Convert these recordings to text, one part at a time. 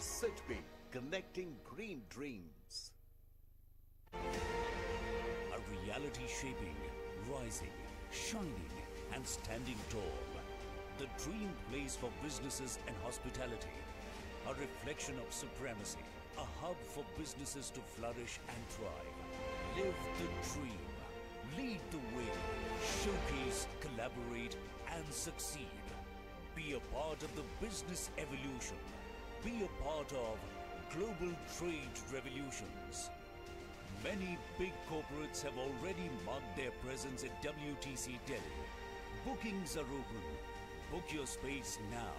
SITB, connecting green dreams. A reality shaping, rising, shining, and standing tall. The dream place for businesses and hospitality. A reflection of supremacy. A hub for businesses to flourish and thrive. Live the dream. Lead the way. Showcase, collaborate, and succeed. Be a part of the business evolution. Be a part of global trade revolutions. Many big corporates have already marked their presence at WTC Delhi. Bookings are open. Book your space now.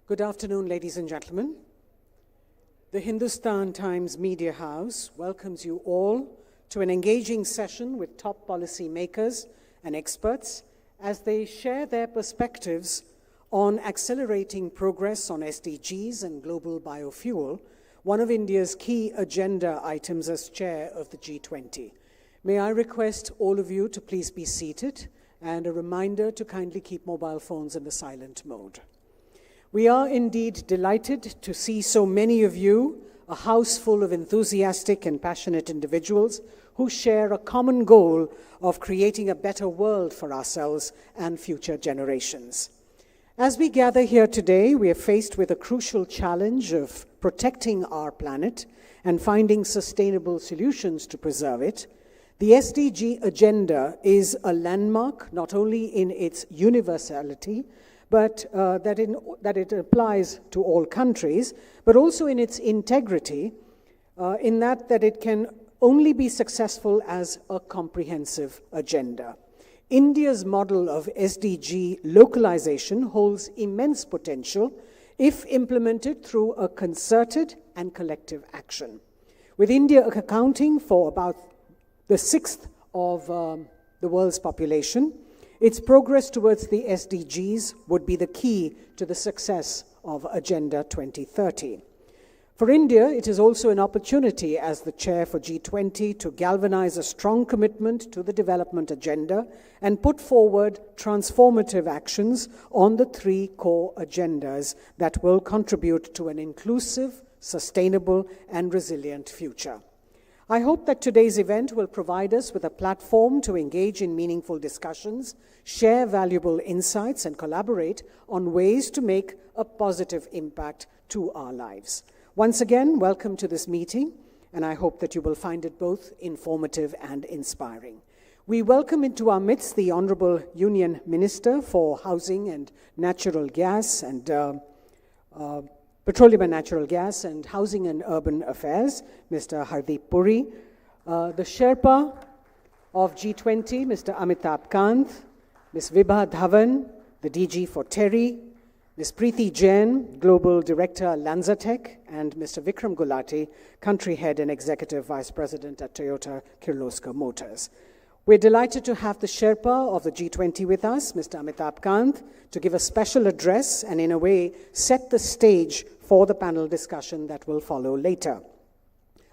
Good afternoon, ladies and gentlemen. The Hindustan Times Media House welcomes you all to an engaging session with top policy makers and experts as they share their perspectives on accelerating progress on SDGs and global biofuel, one of India's key agenda items as chair of the G20. May I request all of you to please be seated, and a reminder to kindly keep mobile phones in the silent mode. We are indeed delighted to see so many of you, a house full of enthusiastic and passionate individuals who share a common goal of creating a better world for ourselves and future generations. As we gather here today, we are faced with a crucial challenge of protecting our planet and finding sustainable solutions to preserve it. The SDG agenda is a landmark not only in its universality, but that it applies to all countries, but also in its integrity, in that it can only be successful as a comprehensive agenda. India's model of SDG localization holds immense potential if implemented through a concerted and collective action. With India accounting for about the sixth of the world's population, its progress towards the SDGs would be the key to the success of Agenda 2030. For India, it is also an opportunity as the chair for G20 to galvanize a strong commitment to the development agenda and put forward transformative actions on the three core agendas that will contribute to an inclusive, sustainable, and resilient future. I hope that today's event will provide us with a platform to engage in meaningful discussions, share valuable insights, and collaborate on ways to make a positive impact to our lives. Once again, welcome to this meeting, and I hope that you will find it both informative and inspiring. We welcome into our midst the Honorable Union Minister for Housing and Natural Gas and Petroleum and Natural Gas and Housing and Urban Affairs, Mr. Hardeep Puri, the Sherpa of G20, Mr. Amitabh Kant, Ms. Vibha Dhawan, the DG for TERI, Ms. Preeti Jain, Global Director, Lanzatech, and Mr. Vikram Gulati, Country Head and Executive Vice President at Toyota Kirloskar Motors. We're delighted to have the Sherpa of the G20 with us, Mr. Amitabh Kant, to give a special address and in a way set the stage for the panel discussion that will follow later.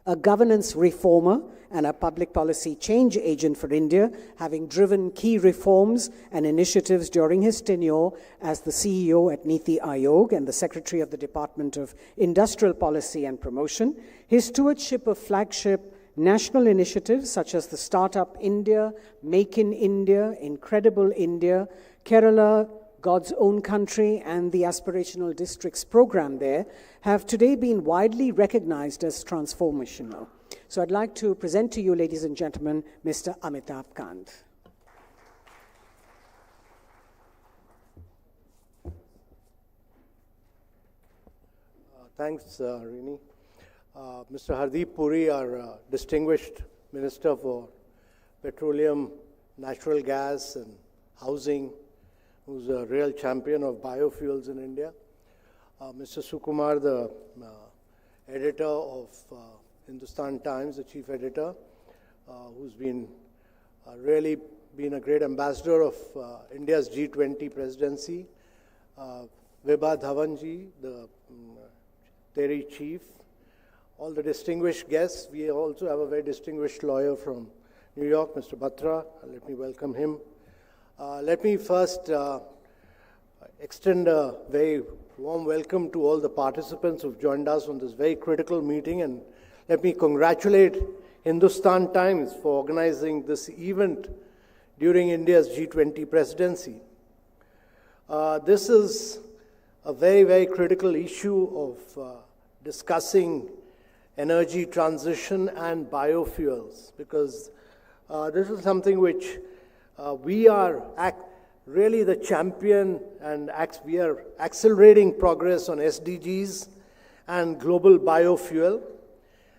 A governance reformer and a public policy change agent for India, having driven key reforms and initiatives during his tenure as the CEO at Niti Aayog and the Secretary of the Department of Industrial Policy and Promotion, his stewardship of flagship national initiatives such as the Startup India, Make in India, Incredible India, Kerala, God's Own Country, and the Aspirational Districts program there have today been widely recognized as transformational. So I'd like to present to you, ladies and gentlemen, Mr. Amitabh Kant. Thanks, Rini. Mr. Hardeep Puri, our distinguished Minister for Petroleum, Natural Gas and Housing, who's a real champion of biofuels in India. Mr. Sukumar, the editor of Hindustan Times, the chief editor, who's been really been a great ambassador of India's G20 Presidency. Vibha Dhawanji, the TERI chief, all the distinguished guests. We also have a very distinguished lawyer from New York, Mr. Batra. Let me welcome him. Let me first extend a very warm welcome to all the participants who've joined us on this very critical meeting, and let me congratulate Hindustan Times for organizing this event during India's G20 presidency. This is a very, very critical issue of discussing energy transition and biofuels, because this is something which we are really the champion, and we are accelerating progress on SDGs and global biofuel.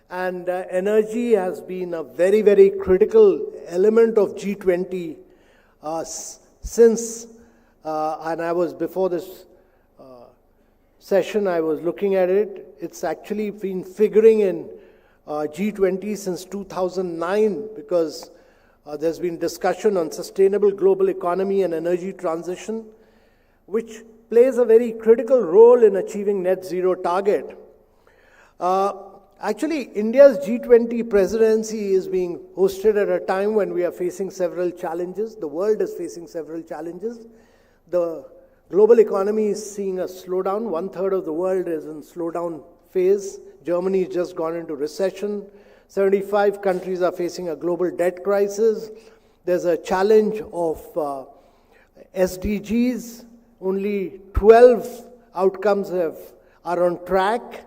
And energy has been a very, very critical element of G20 since, and I was before this session, I was looking at it. It's actually been figuring in G20 since 2009, because there's been discussion on sustainable global economy and energy transition, which plays a very critical role in achieving net zero target. Actually, India's G20 presidency is being hosted at a time when we are facing several challenges. The world is facing several challenges. The global economy is seeing a slowdown. 1/3 of the world is in slowdown phase. Germany has just gone into recession. 75 countries are facing a global debt crisis. There's a challenge of SDGs. Only 12 outcomes are on track.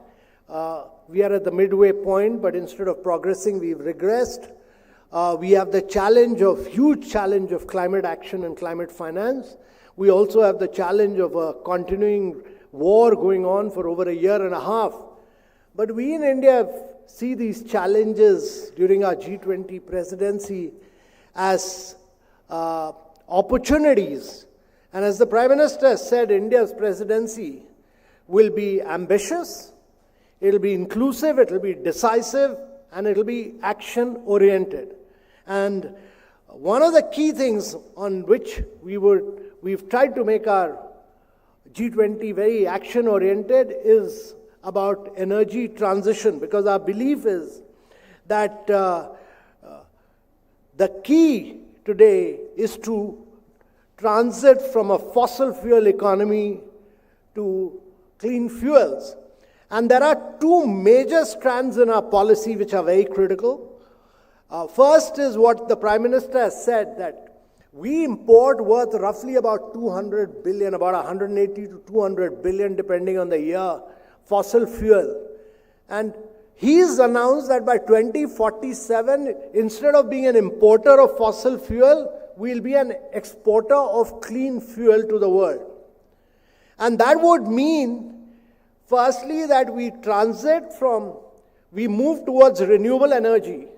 We are at the midway point, but instead of progressing, we've regressed. We have the huge challenge of climate action and climate finance. We also have the challenge of a continuing war going on for over a year and a half. But we in India see these challenges during our G20 presidency as opportunities. And as the Prime Minister said, India's presidency will be ambitious, it'll be inclusive, it'll be decisive, and it'll be action-oriented. And one of the key things on which we've tried to make our G20 very action-oriented is about energy transition, because our belief is that the key today is to transit from a fossil fuel economy to clean fuels. And there are two major strands in our policy which are very critical. First is what the Prime Minister has said, that we import worth roughly about 200 billion, about 180 to 200 billion depending on the year, fossil fuel. And he's announced that by 2047, instead of being an importer of fossil fuel, we'll be an exporter of clean fuel to the world. And that would mean, firstly, that we move towards renewable energy.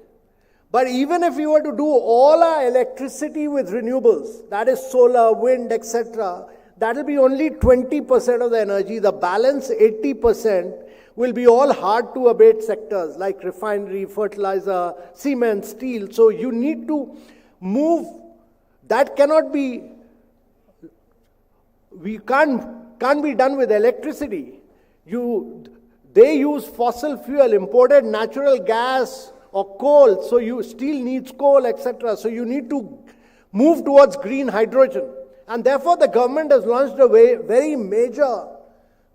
But even if we were to do all our electricity with renewables, that is solar, wind, etc., that will be only 20% of the energy. The balance, 80%, will be all hard-to-abate sectors like refinery, fertilizer, cement, steel. So you need to move. That cannot be, can't be done with electricity. They use fossil fuel, imported natural gas or coal, so steel needs coal, etc. So you need to move towards green hydrogen. And therefore the government has launched a very major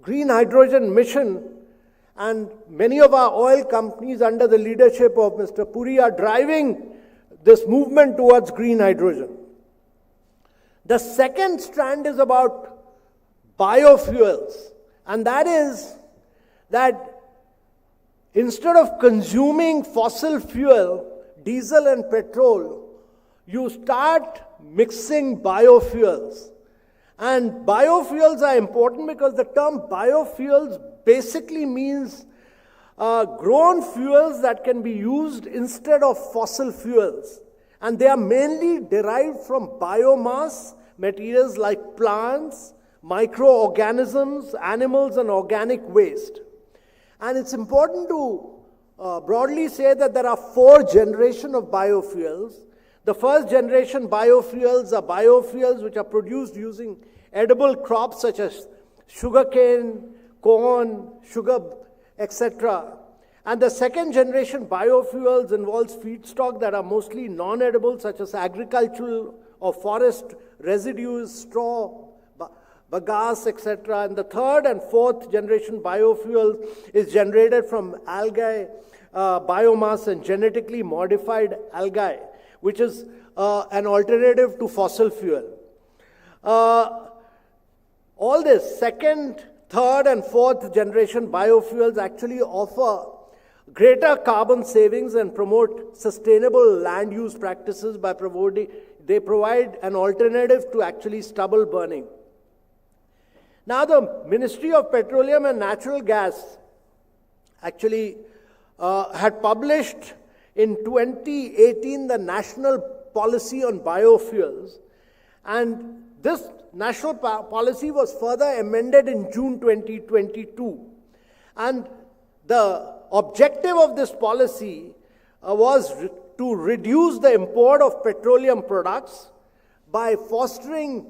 green hydrogen mission, and many of our oil companies under the leadership of Mr. Puri are driving this movement towards green hydrogen. The second strand is about biofuels, and that is that instead of consuming fossil fuel, diesel and petrol, you start mixing biofuels. And biofuels are important because the term biofuels basically means grown fuels that can be used instead of fossil fuels. And they are mainly derived from biomass materials like plants, microorganisms, animals, and organic waste. And it's important to broadly say that there are 4 generations of biofuels. The first generation biofuels are biofuels which are produced using edible crops such as sugarcane, corn, sugar, etc. And the second generation biofuels involves feedstock that are mostly non-edible such as agricultural or forest residues, straw, bagasse, etc. And the third and fourth generation biofuel is generated from algae, biomass and genetically modified algae, which is an alternative to fossil fuel. All this second, third and fourth generation biofuels actually offer greater carbon savings and promote sustainable land use practices by they provide an alternative to actually stubble burning. Now the Ministry of Petroleum and Natural Gas actually had published in 2018 the National Policy on Biofuels, and this national policy was further amended in June 2022. And the objective of this policy was to reduce the import of petroleum products by fostering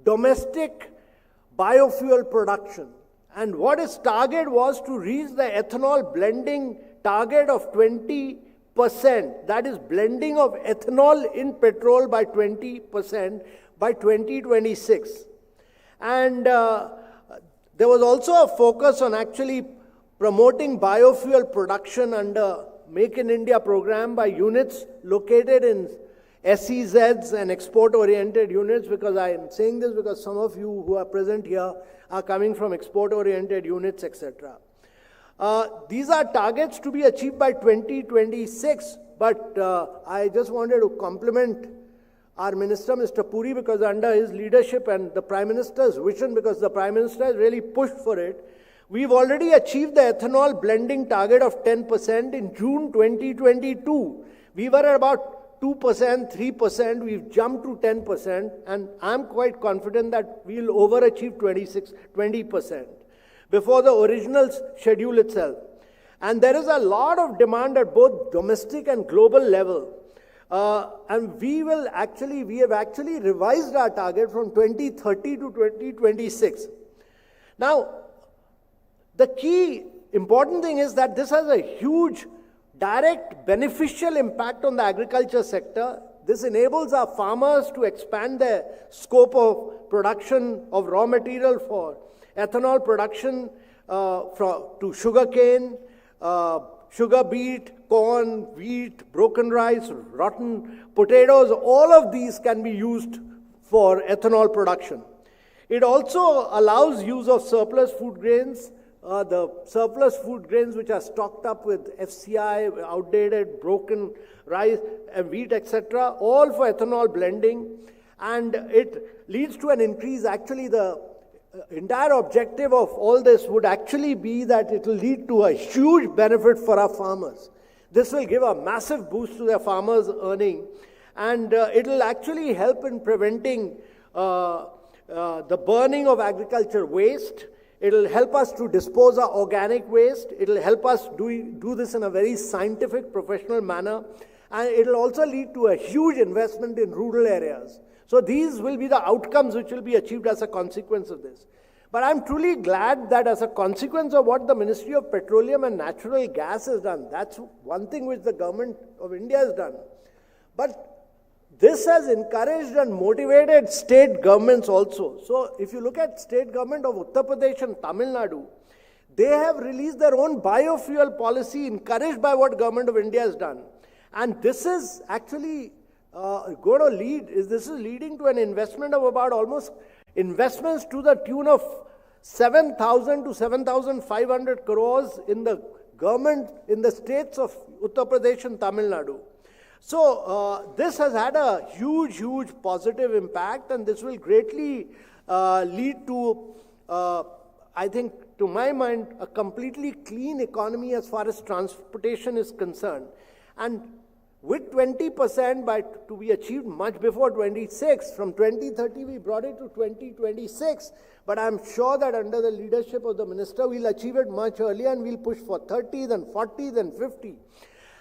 domestic biofuel production. And what its target was to reach the ethanol blending target of 20%, that is blending of ethanol in petrol by 20% by 2026. And there was also a focus on actually promoting biofuel production under Make in India program by units located in SEZs and export-oriented units, because I am saying this because some of you who are present here are coming from export-oriented units, etc. These are targets to be achieved by 2026, but I just wanted to compliment our Minister, Mr. Puri, because under his leadership and the Prime Minister's vision, because the Prime Minister has really pushed for it, we've already achieved the ethanol blending target of 10% in June 2022. We were at about 2%, 3%, we've jumped to 10%, and I'm quite confident that we'll overachieve 20% before the original schedule itself. And there is a lot of demand at both domestic and global level. And we have actually revised our target from 2030 to 2026. Now, the key important thing is that this has a huge direct beneficial impact on the agriculture sector. This enables our farmers to expand their scope of production of raw material for ethanol production to sugarcane, sugar beet, corn, wheat, broken rice, rotten potatoes. All of these can be used for ethanol production. It also allows use of surplus food grains. The surplus food grains which are stocked up with FCI, outdated, broken rice and wheat, etc., all for ethanol blending. And it leads to an increase. Actually, the entire objective of all this would actually be that it will lead to a huge benefit for our farmers. This will give a massive boost to their farmers' earning, and it will actually help in preventing the burning of agriculture waste. It will help us to dispose of organic waste. It will help us do this in a very scientific, professional manner. And it will also lead to a huge investment in rural areas. So these will be the outcomes which will be achieved as a consequence of this. But I'm truly glad that as a consequence of what the Ministry of Petroleum and Natural Gas has done, that's one thing which the government of India has done. But this has encouraged and motivated state governments also. So if you look at state government of Uttar Pradesh and Tamil Nadu, they have released their own biofuel policy encouraged by what government of India has done. And this is actually going to leading to an investment of about almost investments to the tune of 7,000 to 7,500 crores in the government in the states of Uttar Pradesh and Tamil Nadu. So this has had a huge, huge positive impact, and this will greatly lead to, I think, to my mind, a completely clean economy as far as transportation is concerned. And with 20% to be achieved much before 26, from 2030 we brought it to 2026, but I'm sure that under the leadership of the minister, we'll achieve it much earlier, and we'll push for 30, then 40, then 50.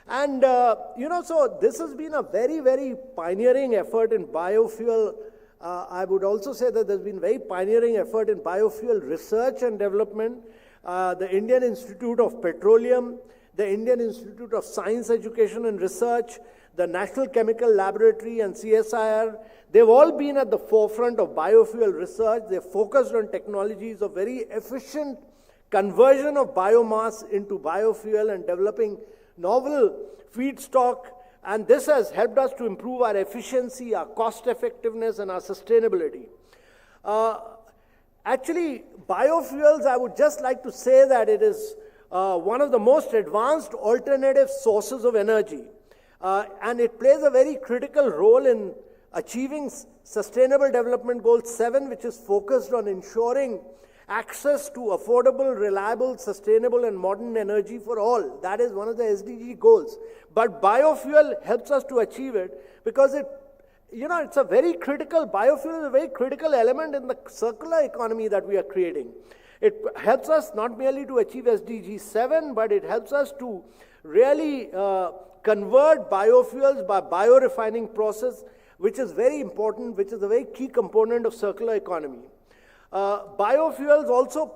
And, so this has been a very, very pioneering effort in biofuel. I would also say that there's been very pioneering effort in biofuel research and development. The Indian Institute of Petroleum, the Indian Institute of Science, Education and Research, the National Chemical Laboratory and CSIR, they've all been at the forefront of biofuel research. They're focused on technologies of very efficient conversion of biomass into biofuel and developing novel feedstock, and this has helped us to improve our efficiency, our cost effectiveness, and our sustainability. Actually, biofuels, I would just like to say that it is one of the most advanced alternative sources of energy, and it plays a very critical role in achieving Sustainable Development Goal 7, which is focused on ensuring access to affordable, reliable, sustainable and modern energy for all. That is one of the SDG goals. But biofuel helps us to achieve it because it's a very critical, biofuel is a very critical element in the circular economy that we are creating. It helps us not merely to achieve SDG 7, but it helps us to really convert biofuels by biorefining process, which is very important, which is a very key component of circular economy. Biofuels also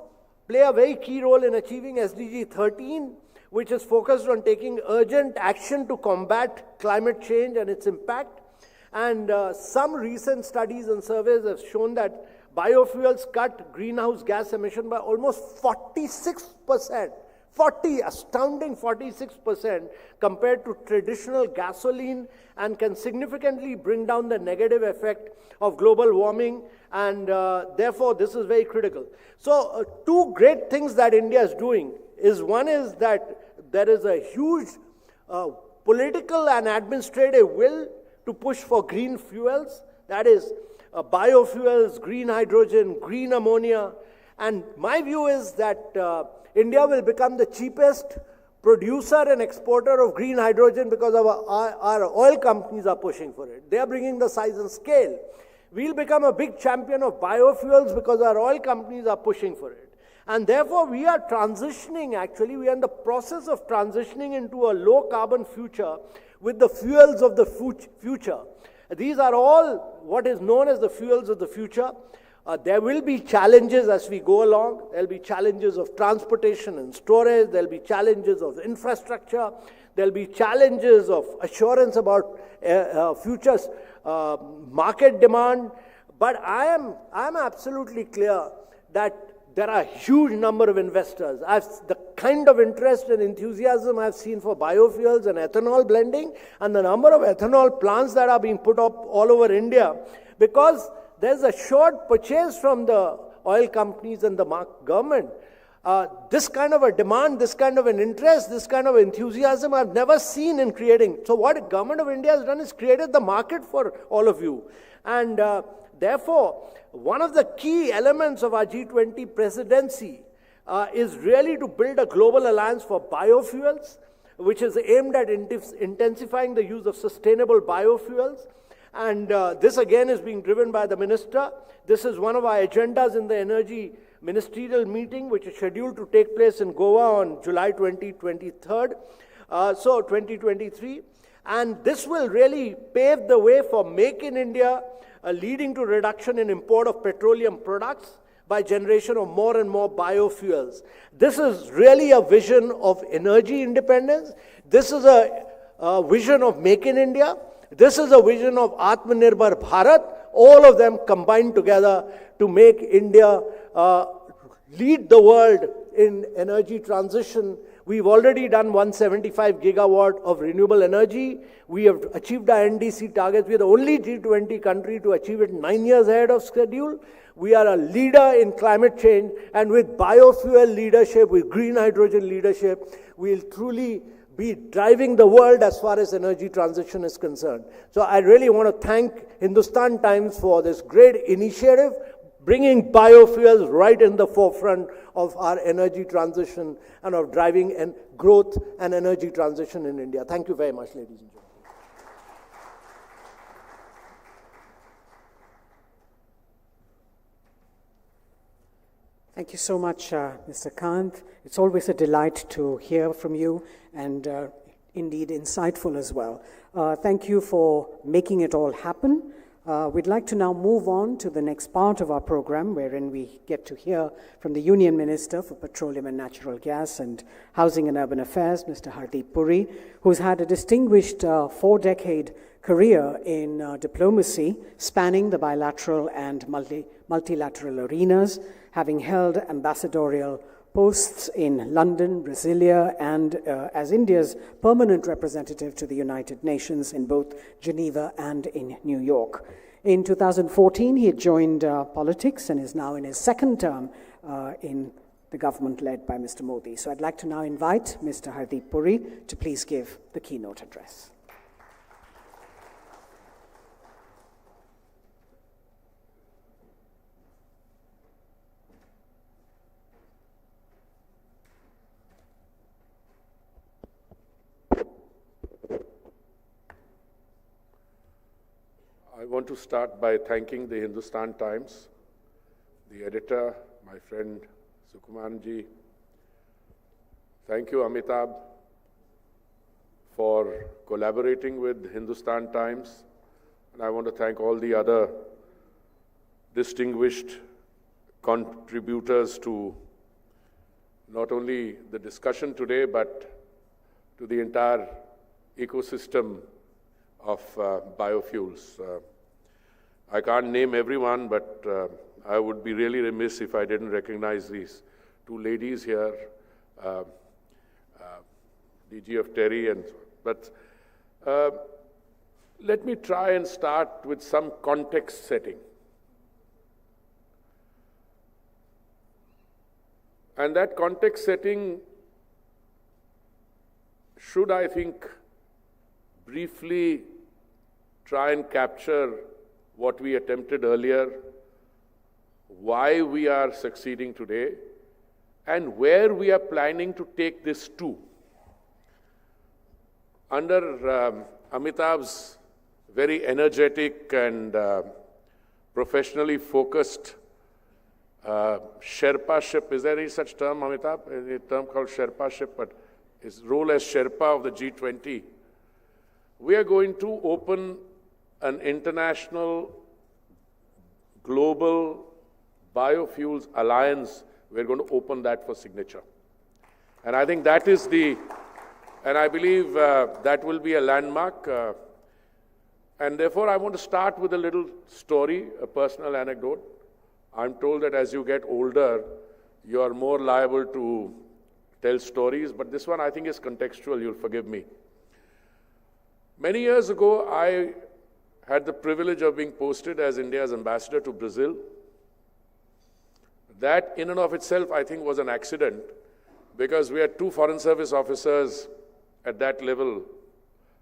play a very key role in achieving SDG 13, which is focused on taking urgent action to combat climate change and its impact. And some recent studies and surveys have shown that biofuels cut greenhouse gas emission by almost 46%. Astounding 46% compared to traditional gasoline, and can significantly bring down the negative effect of global warming, and therefore this is very critical. So two great things that India is doing is, one is that there is a huge political and administrative will to push for green fuels, that is biofuels, green hydrogen, green ammonia, and my view is that India will become the cheapest producer and exporter of green hydrogen because our oil companies are pushing for it. They are bringing the size and scale. We'll become a big champion of biofuels because our oil companies are pushing for it. And therefore, we are transitioning, actually, we are in the process of transitioning into a low-carbon future with the fuels of the future. These are all what is known as the fuels of the future. There will be challenges as we go along. There will be challenges of transportation and storage. There will be challenges of infrastructure. There will be challenges of assurance about futures market demand. But I am absolutely clear that there are a huge number of investors. The kind of interest and enthusiasm I've seen for biofuels and ethanol blending, and the number of ethanol plants that are being put up all over India, because there's a short purchase from the oil companies and the government. This kind of a demand, this kind of an interest, this kind of enthusiasm I've never seen in creating. So what the government of India has done is created the market for all of you. And therefore, one of the key elements of our G20 presidency is really to build a global alliance for biofuels, which is aimed at intensifying the use of sustainable biofuels. And this again is being driven by the minister. This is one of our agendas in the energy ministerial meeting, which is scheduled to take place in Goa on July 2023. And this will really pave the way for Make in India, leading to reduction in import of petroleum products by generation of more and more biofuels. This is really a vision of energy independence. This is a vision of Make in India. This is a vision of Atmanirbhar Bharat, all of them combined together to make India lead the world in energy transition. We've already done 175 gigawatt of renewable energy. We have achieved our NDC targets. We are the only G20 country to achieve it 9 years ahead of schedule. We are a leader in climate change, and with biofuel leadership, with green hydrogen leadership, we'll truly be driving the world as far as energy transition is concerned. So I really want to thank Hindustan Times for this great initiative, bringing biofuels right in the forefront of our energy transition and of driving and growth and energy transition in India. Thank you very much, ladies and gentlemen. Thank you so much, Mr. Kant. It's always a delight to hear from you, and indeed insightful as well. Thank you for making it all happen. We'd like to now move on to the next part of our program, wherein we get to hear from the Union Minister for Petroleum and Natural Gas and Housing and Urban Affairs, Mr. Hardeep Puri, who's had a distinguished 4-decade career in diplomacy, spanning the bilateral and multilateral arenas, having held ambassadorial posts in London, Brasilia, and as India's permanent representative to the United Nations in both Geneva and in New York. In 2014, he had joined politics and is now in his second term in the government led by Mr. Modi. So I'd like to now invite Mr. Hardeep Puri to please give the keynote address. I want to start by thanking the Hindustan Times, the editor, my friend Sukumanji. Thank you, Amitabh, for collaborating with Hindustan Times. And I want to thank all the other distinguished contributors to not only the discussion today, but to the entire ecosystem of biofuels. I can't name everyone, but I would be really remiss if I didn't recognize these two ladies here, DG of Terry. But let me try and start with some context setting. And that context setting should, I think, briefly try and capture what we attempted earlier, why we are succeeding today, and where we are planning to take this to. Under Amitabh's very energetic and professionally focused Sherpa-ship, is there any such term, Amitabh? A term called Sherpa-ship, but his role as Sherpa of the G20, we are going to open an international, global biofuels alliance. We're going to open that for signature. And I think that is and I believe that will be a landmark. And therefore, I want to start with a little story, a personal anecdote. I'm told that as you get older, you are more liable to tell stories, but this one I think is contextual, you'll forgive me. Many years ago, I had the privilege of being posted as India's ambassador to Brazil. That in and of itself, I think, was an accident because we had two foreign service officers at that level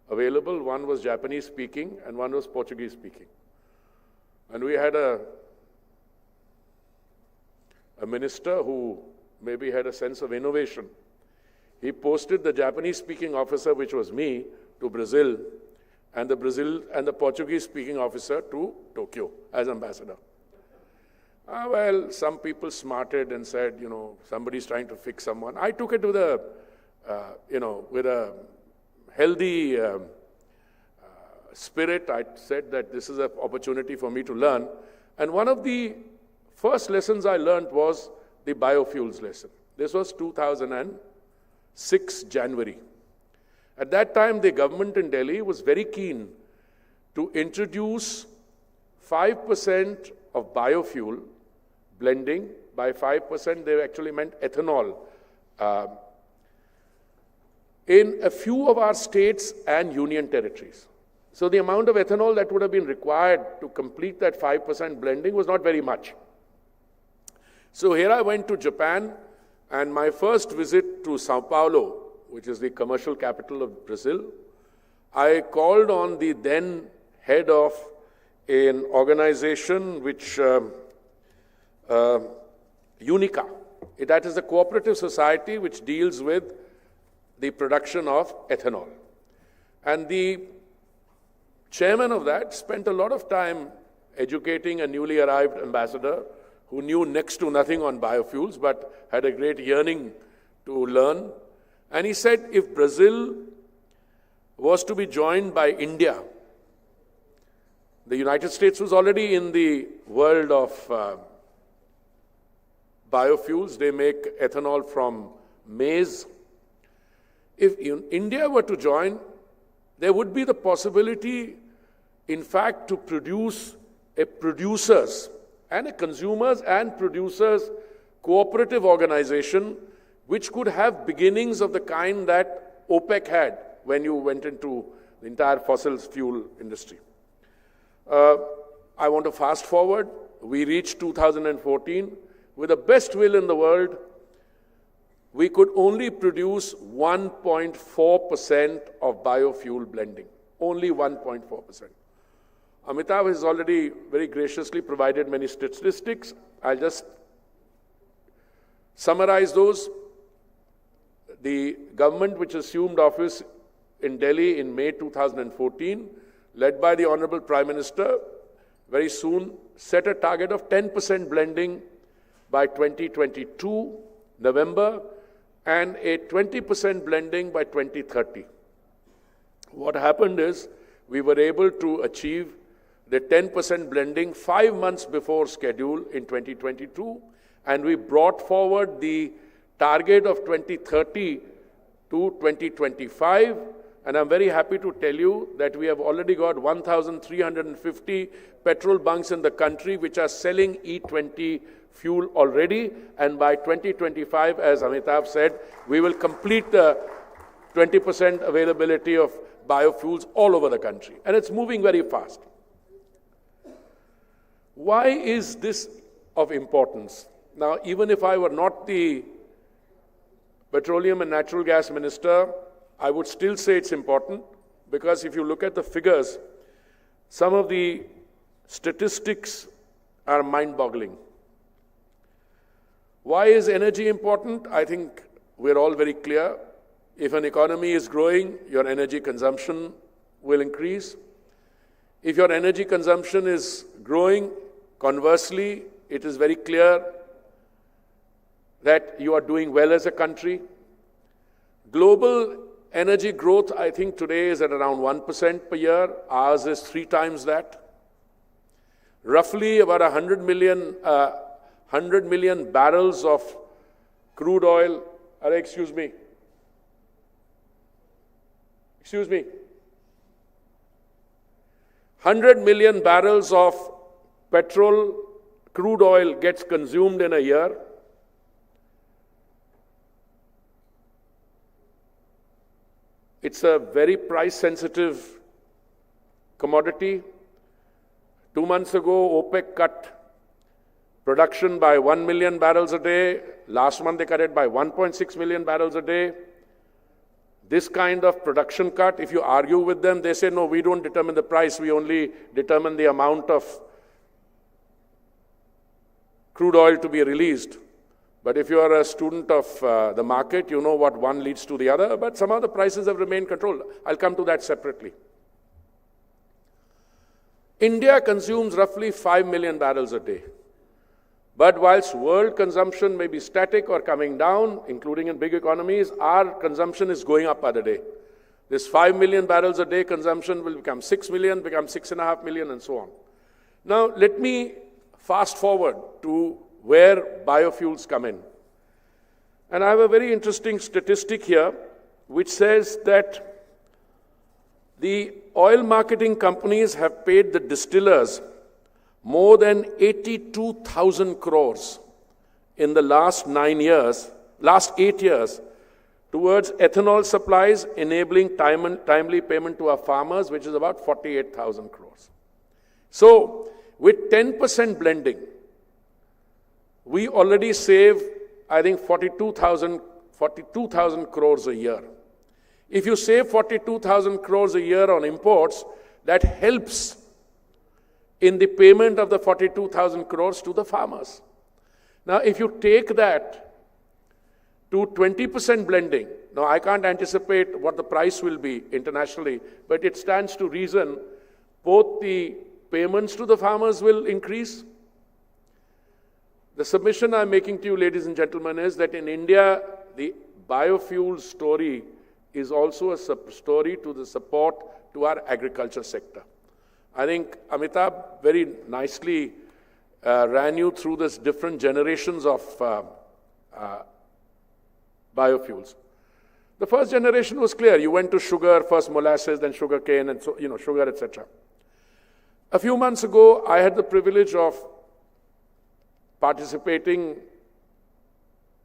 available. One was Japanese speaking and one was Portuguese speaking. And we had a minister who maybe had a sense of innovation. He posted the Japanese speaking officer, which was me, to Brazil, and the Portuguese speaking officer to Tokyo as ambassador. Well, some people smarted and said, somebody's trying to fix someone. I took it with with a healthy spirit. I said that this is an opportunity for me to learn. And one of the first lessons I learned was the biofuels lesson. This was 2006, January. At that time, the government in Delhi was very keen to introduce 5% of biofuel blending. By 5%, they actually meant ethanol in a few of our states and union territories. So the amount of ethanol that would have been required to complete that 5% blending was not very much. So here I went to Japan, and my first visit to Sao Paulo, which is the commercial capital of Brazil, I called on the then head of an organization which, Unica, that is a cooperative society which deals with the production of ethanol. And the chairman of that spent a lot of time educating a newly arrived ambassador who knew next to nothing on biofuels but had a great yearning to learn. And he said, if Brazil was to be joined by India, the United States was already in the world of biofuels. They make ethanol from maize. If India were to join, there would be the possibility, in fact, to produce a producers and a consumers and producers cooperative organization which could have beginnings of the kind that OPEC had when you went into the entire fossil fuel industry. I want to fast forward. We reached 2014. With the best will in the world, we could only produce 1.4% of biofuel blending. Only 1.4%. Amitabh has already very graciously provided many statistics. I'll just summarize those. The government which assumed office in Delhi in May 2014, led by the Honorable Prime Minister, very soon set a target of 10% blending by 2022, November, and a 20% blending by 2030. What happened is we were able to achieve the 10% blending 5 months before schedule in 2022, and we brought forward the target of 2030 to 2025, and I'm very happy to tell you that we have already got 1,350 petrol bunks in the country which are selling E20 fuel already, and by 2025, as Amitabh said, we will complete the 20% availability of biofuels all over the country, and it's moving very fast. Why is this of importance? Now, even if I were not the Petroleum and Natural Gas Minister, I would still say it's important, because if you look at the figures, some of the statistics are mind-boggling. Why is energy important? I think we're all very clear. If an economy is growing, your energy consumption will increase. If your energy consumption is growing, conversely, it is very clear that you are doing well as a country. Global energy growth, I think today is at around 1% per year. Ours is 3 times that. Roughly about 100 million barrels of crude oil, 100 million barrels of petrol, crude oil gets consumed in a year. It's a very price-sensitive commodity. 2 months ago, OPEC cut production by 1 million barrels a day. Last month, they cut it by 1.6 million barrels a day. This kind of production cut, if you argue with them, they say, no, we don't determine the price. We only determine the amount of crude oil to be released. But if you are a student of the market, you know what one leads to the other. But somehow the prices have remained controlled. I'll come to that separately. India consumes roughly 5 million barrels a day. But whilst world consumption may be static or coming down, including in big economies, our consumption is going up by the day. This 5 million barrels a day consumption will become 6 million, become 6.5 million, and so on. Now, let me fast forward to where biofuels come in. And I have a very interesting statistic here, which says that the oil marketing companies have paid the distillers more than 82,000 crores in the last 8 years, towards ethanol supplies, enabling timely payment to our farmers, which is about 48,000 crores. So, with 10% blending, we already save, I think, 42,000 crores a year. If you save 42,000 crores a year on imports, that helps in the payment of the 42,000 crores to the farmers. Now, if you take that to 20% blending, now I can't anticipate what the price will be internationally, but it stands to reason both the payments to the farmers will increase. The submission I'm making to you, ladies and gentlemen, is that in India, the biofuel story is also a story to the support to our agriculture sector. I think Amitabh very nicely ran you through this different generations of biofuels. The first generation was clear. You went to sugar, first molasses, then sugar cane, and so, sugar, etc. A few months ago, I had the privilege of participating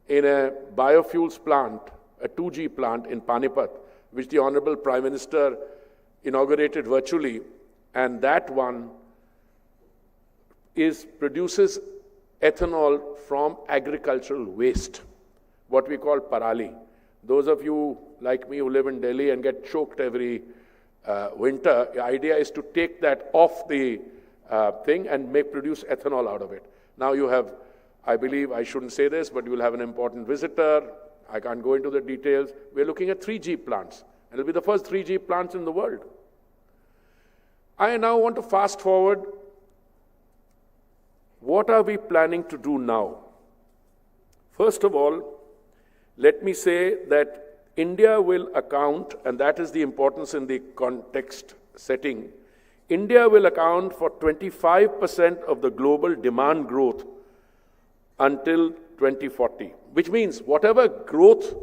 in a biofuels plant, a 2G plant in Panipat, which the Honorable Prime Minister inaugurated virtually, and that one produces ethanol from agricultural waste, what we call parali. Those of you like me who live in Delhi and get choked every winter, the idea is to take that off the thing and produce ethanol out of it. Now you have, I believe, I shouldn't say this, but you will have an important visitor. I can't go into the details. We're looking at 3G plants, and it'll be the first 3G plants in the world. I now want to fast forward. What are we planning to do now? First of all, let me say that India will account, and that is the importance in the context setting, India will account for 25% of the global demand growth until 2040, which means whatever growth,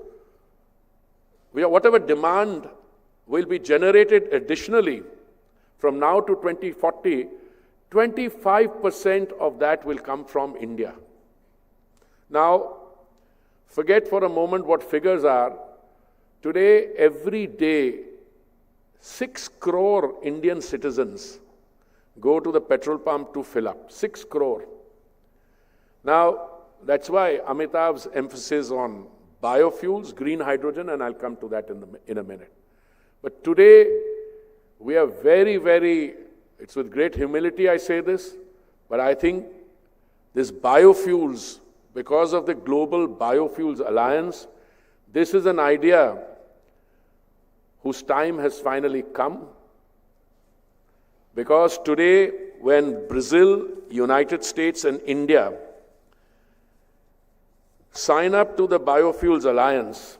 whatever demand will be generated additionally from now to 2040, 25% of that will come from India. Now, forget for a moment what figures are. Today, every day, 6 crore Indian citizens go to the petrol pump to fill up. 6 crore. Now, that's why Amitabh's emphasis on biofuels, green hydrogen, and I'll come to that in a minute. But today, we are very, it's with great humility I say this, but I think this biofuels, because of the Global Biofuels Alliance, this is an idea whose time has finally come. Because today, when Brazil, United States, and India sign up to the Biofuels Alliance,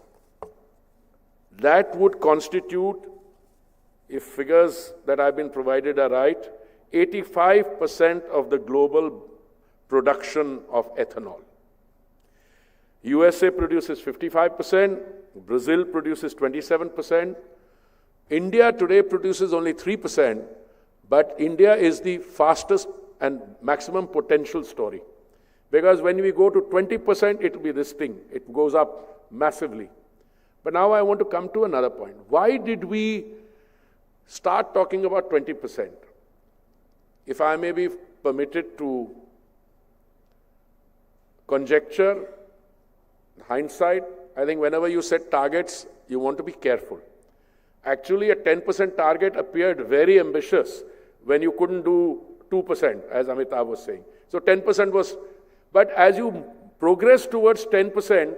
that would constitute, if figures that have been provided are right, 85% of the global production of ethanol. USA produces 55%, Brazil produces 27%, India today produces only 3%, but India is the fastest and maximum potential story. Because when we go to 20%, it will be this thing. It goes up massively. But now I want to come to another point. Why did we start talking about 20%? If I may be permitted to conjecture, hindsight, I think whenever you set targets, you want to be careful. Actually, a 10% target appeared very ambitious when you couldn't do 2%, as Amitabh was saying. So 10% was, but as you progress towards 10%,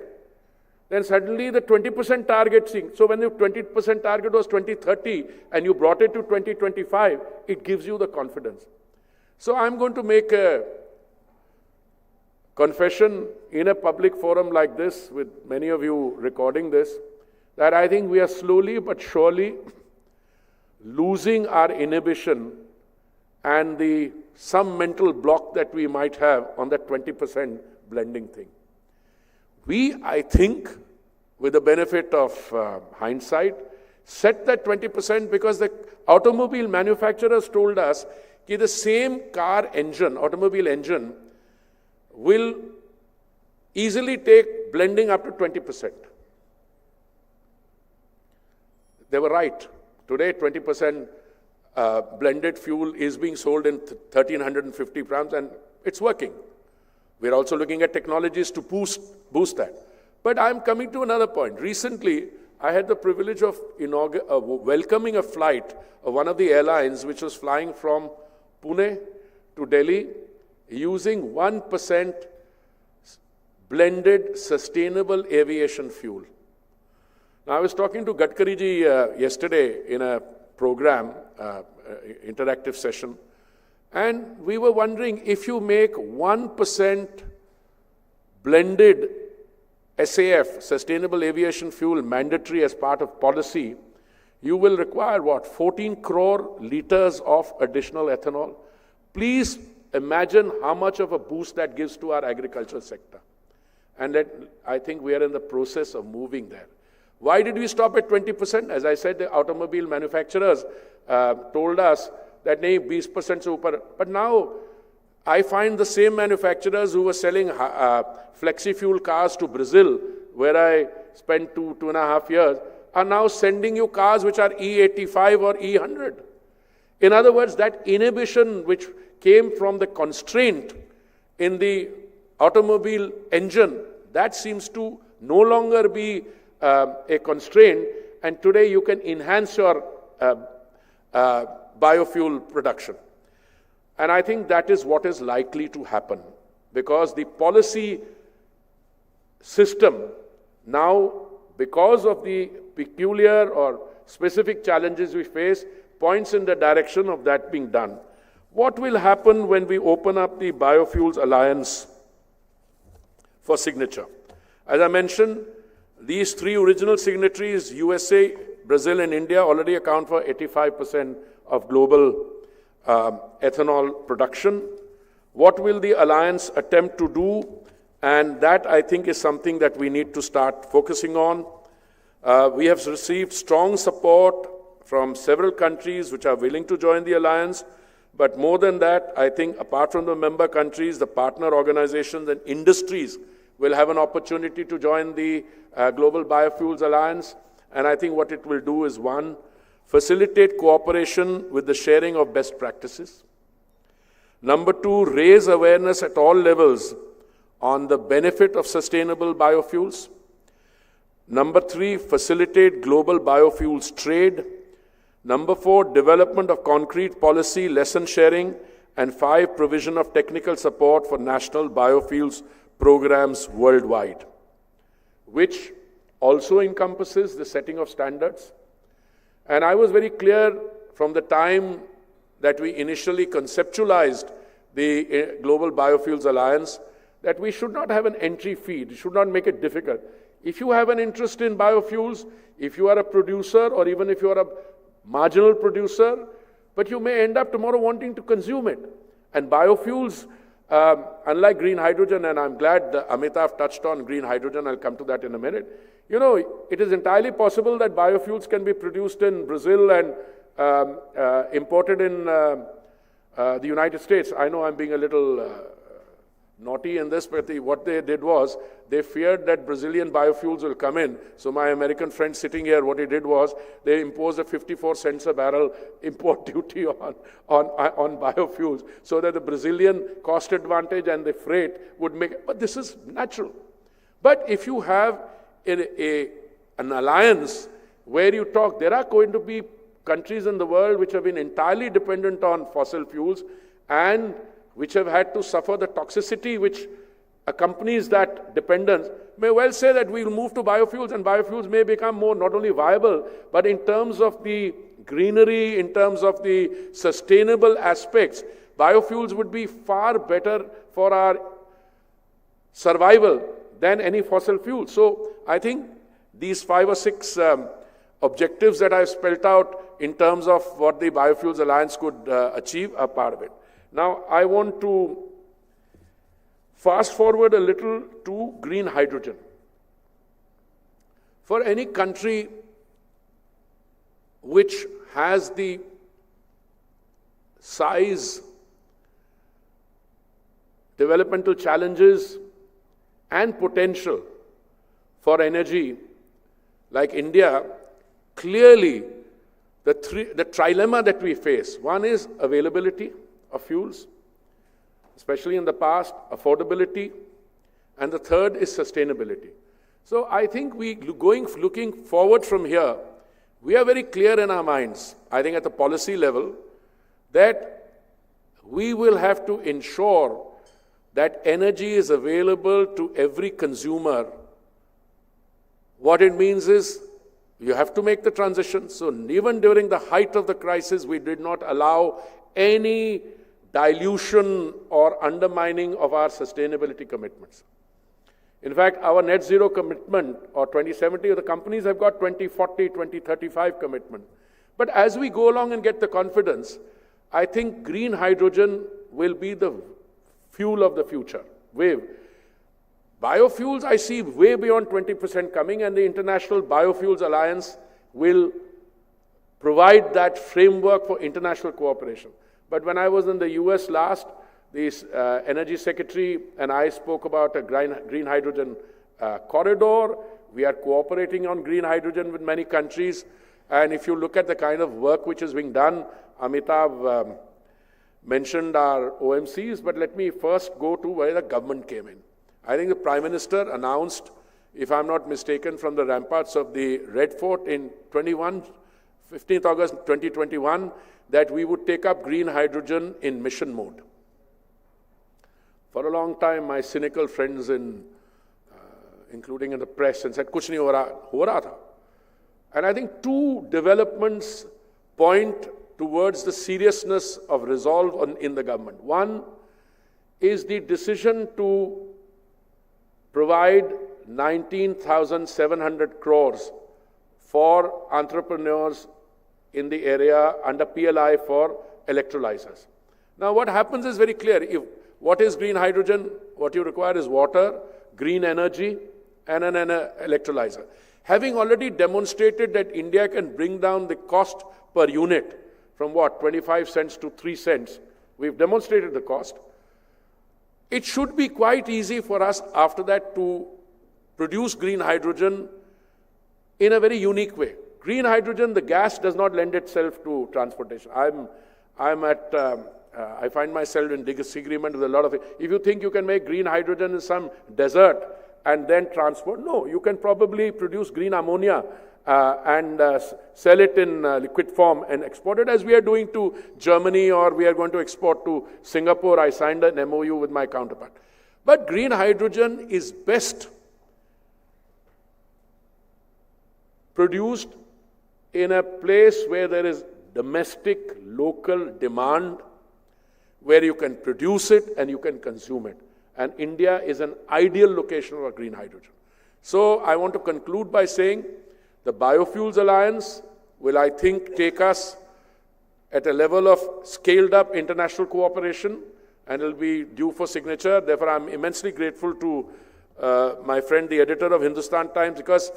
then suddenly the 20% target thing. So when the 20% target was 2030 and you brought it to 2025, it gives you the confidence. So I'm going to make a confession in a public forum like this, with many of you recording this, that I think we are slowly but surely losing our inhibition and some mental block that we might have on that 20% blending thing. We, I think, with the benefit of hindsight, set that 20% because the automobile manufacturers told us that the same car engine, automobile engine, will easily take blending up to 20%. They were right. Today, 20% blended fuel is being sold in 1,350 grams, and it's working. We're also looking at technologies to boost that. But I'm coming to another point. Recently, I had the privilege of welcoming a flight of one of the airlines which was flying from Pune to Delhi using 1% blended sustainable aviation fuel. Now, I was talking to Gadkari ji yesterday in a program, interactive session, and we were wondering, if you make 1% blended SAF, sustainable aviation fuel, mandatory as part of policy, you will require what? 14 crore liters of additional ethanol. Please imagine how much of a boost that gives to our agricultural sector. And I think we are in the process of moving there. Why did we stop at 20%? As I said, the automobile manufacturers told us that nahi 20% se upar. But now I find the same manufacturers who were selling flexi-fuel cars to Brazil, where I spent 2.5 years, are now sending you cars which are E85 or E100. In other words, that inhibition which came from the constraint in the automobile engine, that seems to no longer be a constraint, and today you can enhance your biofuel production. And I think that is what is likely to happen, because the policy system now, because of the peculiar or specific challenges we face, points in the direction of that being done. What will happen when we open up the Biofuels Alliance for signature? As I mentioned, these three original signatories, USA, Brazil, and India, already account for 85% of global ethanol production. What will the alliance attempt to do? And that, I think, is something that we need to start focusing on. We have received strong support from several countries which are willing to join the alliance. But more than that, I think apart from the member countries, the partner organizations and industries will have an opportunity to join the Global Biofuels Alliance. And I think what it will do is, one, facilitate cooperation with the sharing of best practices. Number two, raise awareness at all levels on the benefit of sustainable biofuels. Number three, facilitate global biofuels trade. Number four, development of concrete policy, lesson sharing. And five, provision of technical support for national biofuels programs worldwide, which also encompasses the setting of standards. And I was very clear from the time that we initially conceptualized the Global Biofuels Alliance that we should not have an entry fee. We should not make it difficult. If you have an interest in biofuels, if you are a producer or even if you are a marginal producer, but you may end up tomorrow wanting to consume it. And biofuels, unlike green hydrogen, and I'm glad Amitav touched on green hydrogen, I'll come to that in a minute. You know, it is entirely possible that biofuels can be produced in Brazil and imported in the United States. I know I'm being a little naughty in this, but what they did was they feared that Brazilian biofuels will come in. So my American friend sitting here, what he did was they imposed a 54 cents a barrel import duty on biofuels so that the Brazilian cost advantage and the freight would make, but this is natural. But if you have an alliance where you talk, there are going to be countries in the world which have been entirely dependent on fossil fuels and which have had to suffer the toxicity which accompanies that dependence, may well say that we'll move to biofuels, and biofuels may become more not only viable, but in terms of the greenery, in terms of the sustainable aspects, biofuels would be far better for our survival than any fossil fuel. So I think these 5 or 6 objectives that I've spelled out in terms of what the Biofuels Alliance could achieve are part of it. Now, I want to fast forward a little to green hydrogen. For any country which has the size, developmental challenges, and potential for energy like India, clearly the trilemma that we face, one is availability of fuels, especially in the past, affordability, and the third is sustainability. So I think looking forward from here, we are very clear in our minds, I think at the policy level, that we will have to ensure that energy is available to every consumer. What it means is you have to make the transition. So even during the height of the crisis, we did not allow any dilution or undermining of our sustainability commitments. In fact, our net zero commitment, or 2070, the companies have got 2040, 2035 commitment. But as we go along and get the confidence, I think green hydrogen will be the fuel of the future, wave. Biofuels, I see way beyond 20% coming, and the International Biofuels Alliance will provide that framework for international cooperation. But when I was in the US last, the Energy Secretary and I spoke about a green hydrogen corridor. We are cooperating on green hydrogen with many countries. And if you look at the kind of work which is being done, Amitabh mentioned our OMCs, but let me first go to where the government came in. I think the Prime Minister announced, if I'm not mistaken, from the ramparts of the Red Fort in 15th August 2021, that we would take up green hydrogen in mission mode. For a long time, my cynical friends, including in the press, and said, "Kuch nahi ho raha tha." And I think two developments point towards the seriousness of resolve in the government. One is the decision to provide 19,700 crores for entrepreneurs in the area under PLI for electrolyzers. Now, what happens is very clear. What is green hydrogen? What you require is water, green energy, and an electrolyzer. Having already demonstrated that India can bring down the cost per unit from 25 cents to 3 cents, we've demonstrated the cost. It should be quite easy for us after that to produce green hydrogen in a very unique way. Green hydrogen, the gas does not lend itself to transportation. I find myself in disagreement with a lot of it. If you think you can make green hydrogen in some desert and then transport, no, you can probably produce green ammonia and sell it in liquid form and export it, as we are doing to Germany, or we are going to export to Singapore. I signed an MOU with my counterpart. But green hydrogen is best produced in a place where there is domestic, local demand, where you can produce it and you can consume it. And India is an ideal location for green hydrogen. So I want to conclude by saying the Biofuels Alliance will, I think, take us at a level of scaled-up international cooperation, and it will be due for signature. Therefore, I'm immensely grateful to my friend, the editor of Hindustan Times, because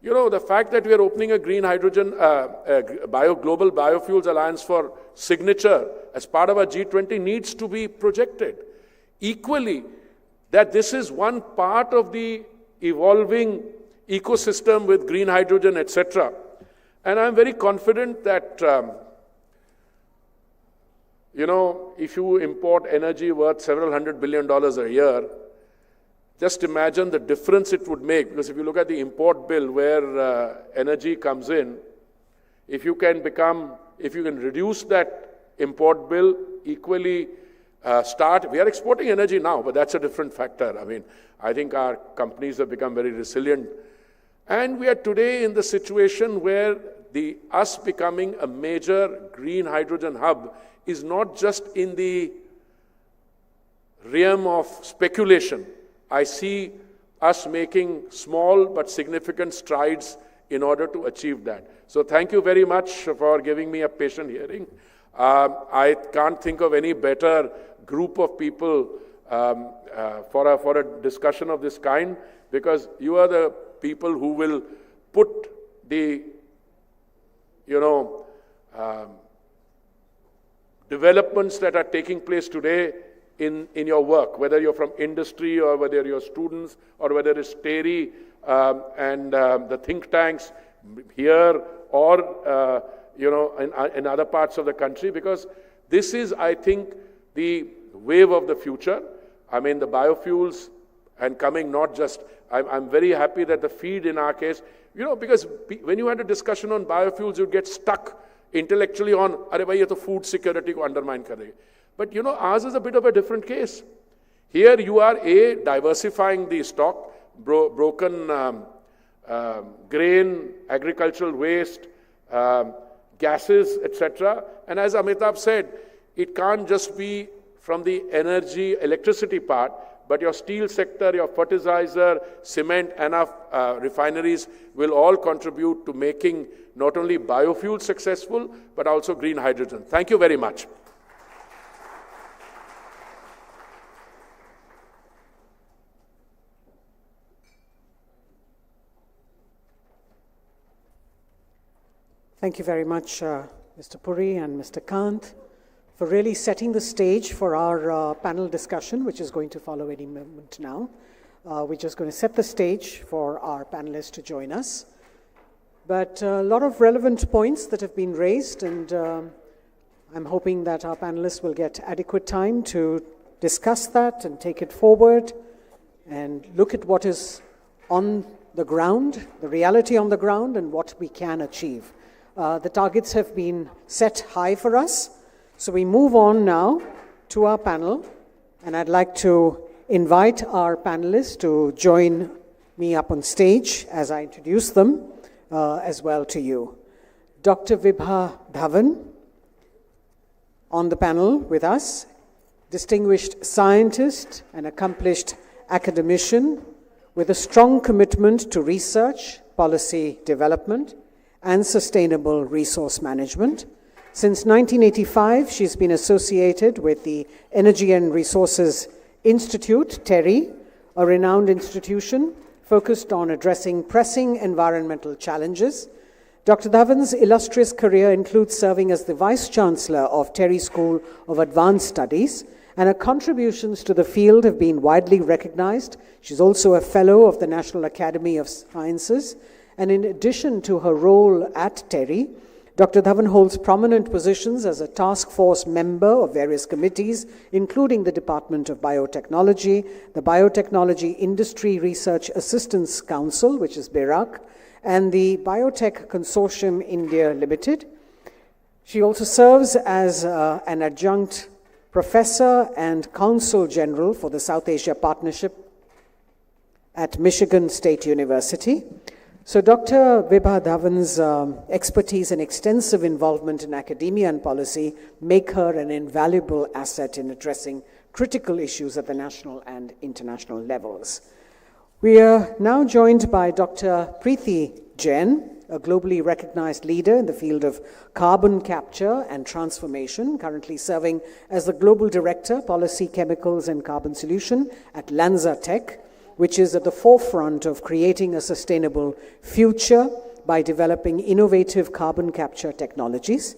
the fact that we are opening a green hydrogen, global biofuels alliance for signature as part of our G20 needs to be projected. Equally, that this is one part of the evolving ecosystem with green hydrogen, etc. And I'm very confident that, if you import energy worth several $100 billion a year, just imagine the difference it would make. Because if you look at the import bill where energy comes in, if you can reduce that import bill, equally we are exporting energy now, but that's a different factor. I mean, I think our companies have become very resilient. And we are today in the situation where us becoming a major green hydrogen hub is not just in the realm of speculation. I see us making small but significant strides in order to achieve that. So thank you very much for giving me a patient hearing. I can't think of any better group of people for a discussion of this kind, because you are the people who will put the developments that are taking place today in your work, whether you're from industry or whether you're students or whether it's TERI and the think tanks here or in other parts of the country, because this is, I think, the wave of the future. I mean, the biofuels and coming not just, I'm very happy that the feed in our case, because when you had a discussion on biofuels, you'd get stuck intellectually on, "Arey bhai, ye to food security ko undermine kar rahi." But ours is a bit of a different case. Here you are, diversifying the stock, broken grain, agricultural waste, gases, etc. And as Amitabh said, it can't just be from the energy, electricity part, but your steel sector, your fertilizer, cement, and our refineries will all contribute to making not only biofuels successful, but also green hydrogen. Thank you very much. Thank you very much, Mr. Puri and Mr. Kant, for really setting the stage for our panel discussion, which is going to follow any moment now. We're just going to set the stage for our panelists to join us. But a lot of relevant points that have been raised, and I'm hoping that our panelists will get adequate time to discuss that and take it forward and look at what is on the ground, the reality on the ground, and what we can achieve. The targets have been set high for us. So we move on now to our panel, and I'd like to invite our panelists to join me up on stage as I introduce them as well to you. Dr. Vibha Dhawan on the panel with us, distinguished scientist and accomplished academician with a strong commitment to research, policy development, and sustainable resource management. Since 1985, she's been associated with the Energy and Resources Institute, TERI, a renowned institution focused on addressing pressing environmental challenges. Dr. Dhawan's illustrious career includes serving as the Vice Chancellor of TERI School of Advanced Studies, and her contributions to the field have been widely recognized. She's also a Fellow of the National Academy of Sciences, and in addition to her role at TERI, Dr. Dhawan holds prominent positions as a task force member of various committees, including the Department of Biotechnology, the Biotechnology Industry Research Assistance Council, which is BIRAC, and the Biotech Consortium India Limited. She also serves as an adjunct professor and consul general for the South Asia Partnership at Michigan State University. So Dr. Vibha Dhawan's expertise and extensive involvement in academia and policy make her an invaluable asset in addressing critical issues at the national and international levels. We are now joined by Dr. Preeti Jain, a globally recognized leader in the field of carbon capture and transformation, currently serving as the Global Director, Policy, Chemicals and Carbon Solution at LanzaTech, which is at the forefront of creating a sustainable future by developing innovative carbon capture technologies.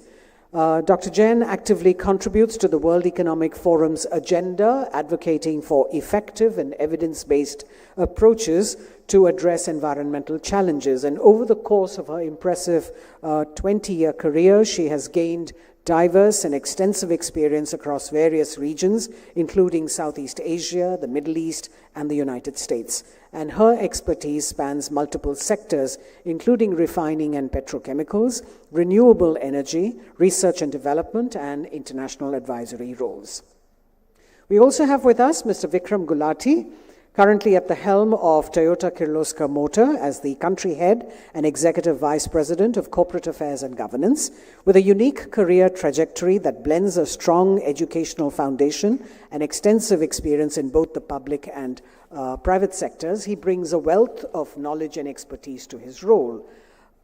Dr. Jain actively contributes to the World Economic Forum's agenda, advocating for effective and evidence-based approaches to address environmental challenges. And over the course of her impressive 20-year career, she has gained diverse and extensive experience across various regions, including Southeast Asia, the Middle East, and the United States. And her expertise spans multiple sectors, including refining and petrochemicals, renewable energy, research and development, and international advisory roles. We also have with us Mr. Vikram Gulati, currently at the helm of Toyota Kirloskar Motor as the country head and executive vice president of corporate affairs and governance. With a unique career trajectory that blends a strong educational foundation and extensive experience in both the public and private sectors, he brings a wealth of knowledge and expertise to his role.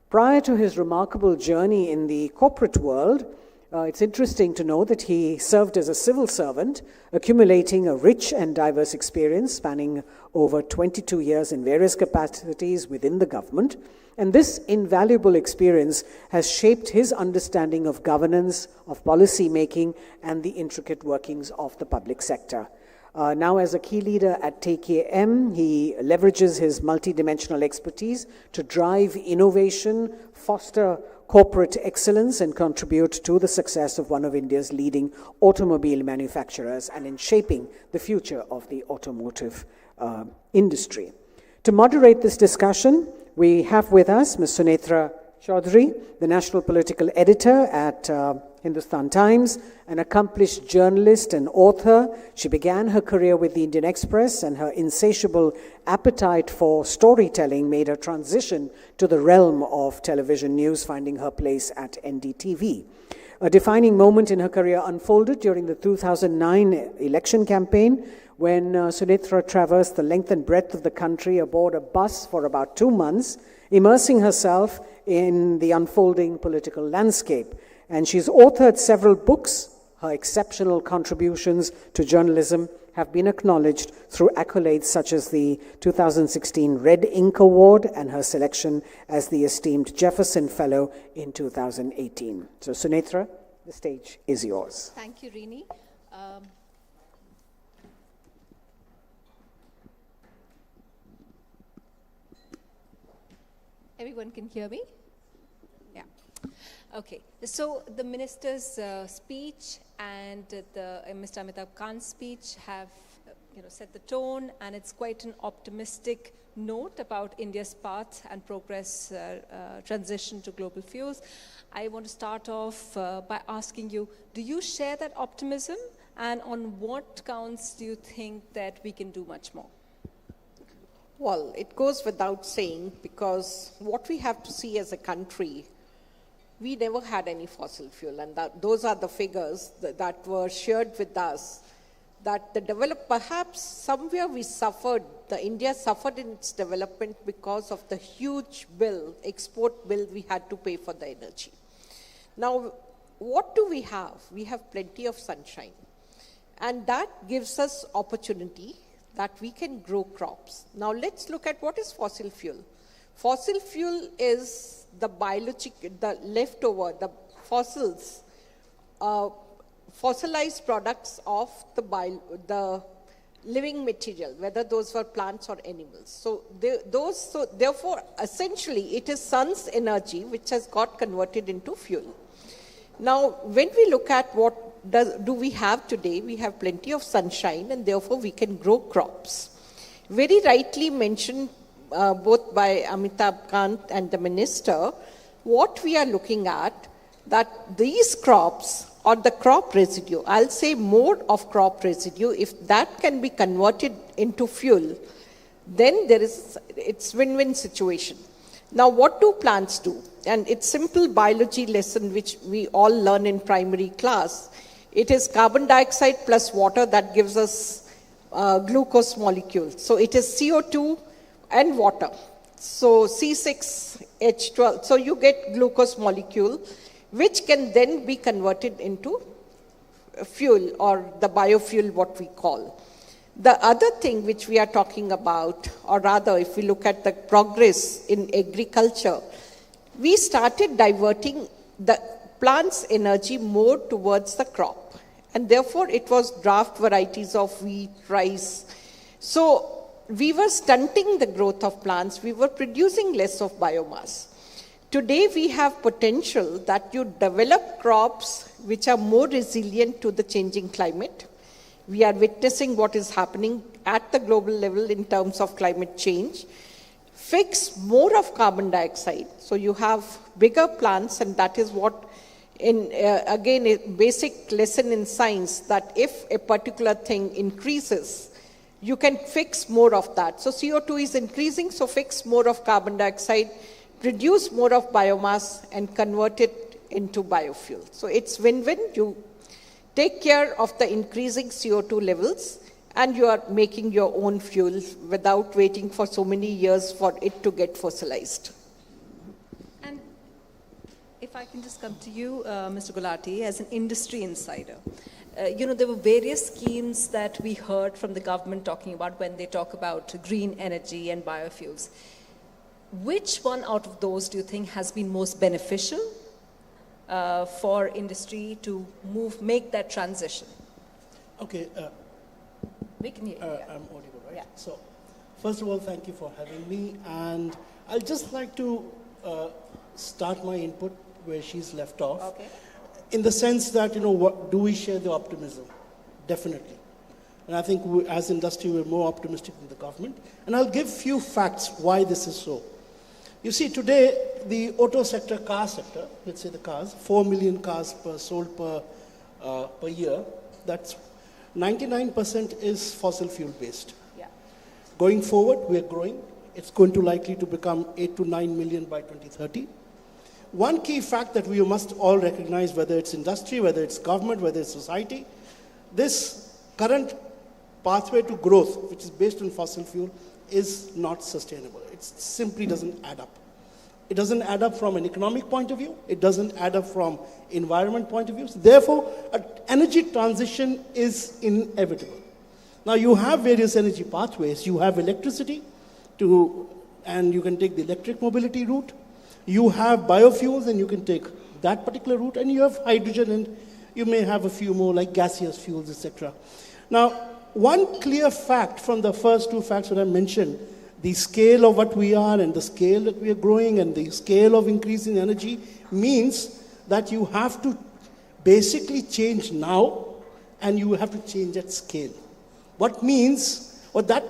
Prior to his remarkable journey in the corporate world, it's interesting to know that he served as a civil servant, accumulating a rich and diverse experience spanning over 22 years in various capacities within the government. And this invaluable experience has shaped his understanding of governance, of policy making, and the intricate workings of the public sector. Now as a key leader at TKM, he leverages his multidimensional expertise to drive innovation, foster corporate excellence, and contribute to the success of one of India's leading automobile manufacturers and in shaping the future of the automotive industry. To moderate this discussion, we have with us Ms. Sunetra Chaudhary, the National Political Editor at Hindustan Times, an accomplished journalist and author. She began her career with the Indian Express, and her insatiable appetite for storytelling made her transition to the realm of television news, finding her place at NDTV. A defining moment in her career unfolded during the 2009 election campaign when Sunetra traversed the length and breadth of the country aboard a bus for about 2 months, immersing herself in the unfolding political landscape. And she's authored several books. Her exceptional contributions to journalism have been acknowledged through accolades such as the 2016 Red Ink Award and her selection as the esteemed Jefferson Fellow in 2018. So, Sunetra, the stage is yours. Thank you, Rini. Everyone can hear me? Yeah. Okay. So the minister's speech and Mr. Amitabh Kant's speech have set the tone, and it's quite an optimistic note about India's path and progress transition to global fuels. I want to start off by asking you, do you share that optimism, and on what counts do you think that we can do much more? Well, it goes without saying, because what we have to see as a country, we never had any fossil fuel, and those are the figures that were shared with us, that perhaps somewhere we suffered, India suffered in its development because of the huge export bill we had to pay for the energy. Now, what do we have? We have plenty of sunshine, and that gives us opportunity that we can grow crops. Now let's look at what is fossil fuel. Fossil fuel is the leftover, the fossils, fossilized products of the living material, whether those were plants or animals. So therefore, essentially, it is sun's energy which has got converted into fuel. Now, when we look at what do we have today, we have plenty of sunshine, and therefore we can grow crops. Very rightly mentioned both by Amitabh Kant and the minister, what we are looking at, that these crops or the crop residue, I'll say more of crop residue, if that can be converted into fuel, then it's win-win situation. Now, what do plants do? And it's simple biology lesson which we all learn in primary class. It is carbon dioxide plus water that gives us glucose molecule. So it is CO2 and water. So C6H12. So you get glucose molecule, which can then be converted into fuel, or the biofuel, what we call. The other thing which we are talking about, or rather if we look at the progress in agriculture, we started diverting the plant's energy more towards the crop. And therefore it was draft varieties of wheat, rice. So we were stunting the growth of plants. We were producing less of biomass. Today we have potential that you develop crops which are more resilient to the changing climate. We are witnessing what is happening at the global level in terms of climate change. Fix more of carbon dioxide. So you have bigger plants, and that is what, again, a basic lesson in science, that if a particular thing increases, you can fix more of that. So CO2 is increasing, so fix more of carbon dioxide, produce more of biomass, and convert it into biofuel. So it's win-win. You take care of the increasing CO2 levels, and you are making your own fuel without waiting for so many years for it to get fossilized. And if I can just come to you, Mr. Gulati, as an industry insider. There were various schemes that we heard from the government talking about when they talk about green energy and biofuels. Which one out of those do you think has been most beneficial for industry to make that transition? Okay. We can hear you. I'm audible, right? Yeah. So, first of all, thank you for having me. And I'd just like to start my input where she's left off. Okay. In the sense that, do we share the optimism? Definitely. And I think as industry, we're more optimistic than the government. And I'll give few facts why this is so. You see, today, the auto sector, car sector, let's say the cars, 4 million cars sold per year. That's 99% is fossil fuel based. Yeah. Going forward, we're growing. It's going to likely to become 8 to 9 million by 2030. One key fact that we must all recognize, whether it's industry, whether it's government, whether it's society, this current pathway to growth, which is based on fossil fuel, is not sustainable. It simply doesn't add up. It doesn't add up from an economic point of view. It doesn't add up from environment point of view. So therefore, an energy transition is inevitable. Now, you have various energy pathways. You have electricity, and you can take the electric mobility route. You have biofuels, and you can take that particular route. And you have hydrogen, and you may have a few more like gaseous fuels, etc. Now, one clear fact from the first two facts that I mentioned, the scale of what we are and the scale that we are growing and the scale of increase in energy means that you have to basically change now and you have to change at scale. What that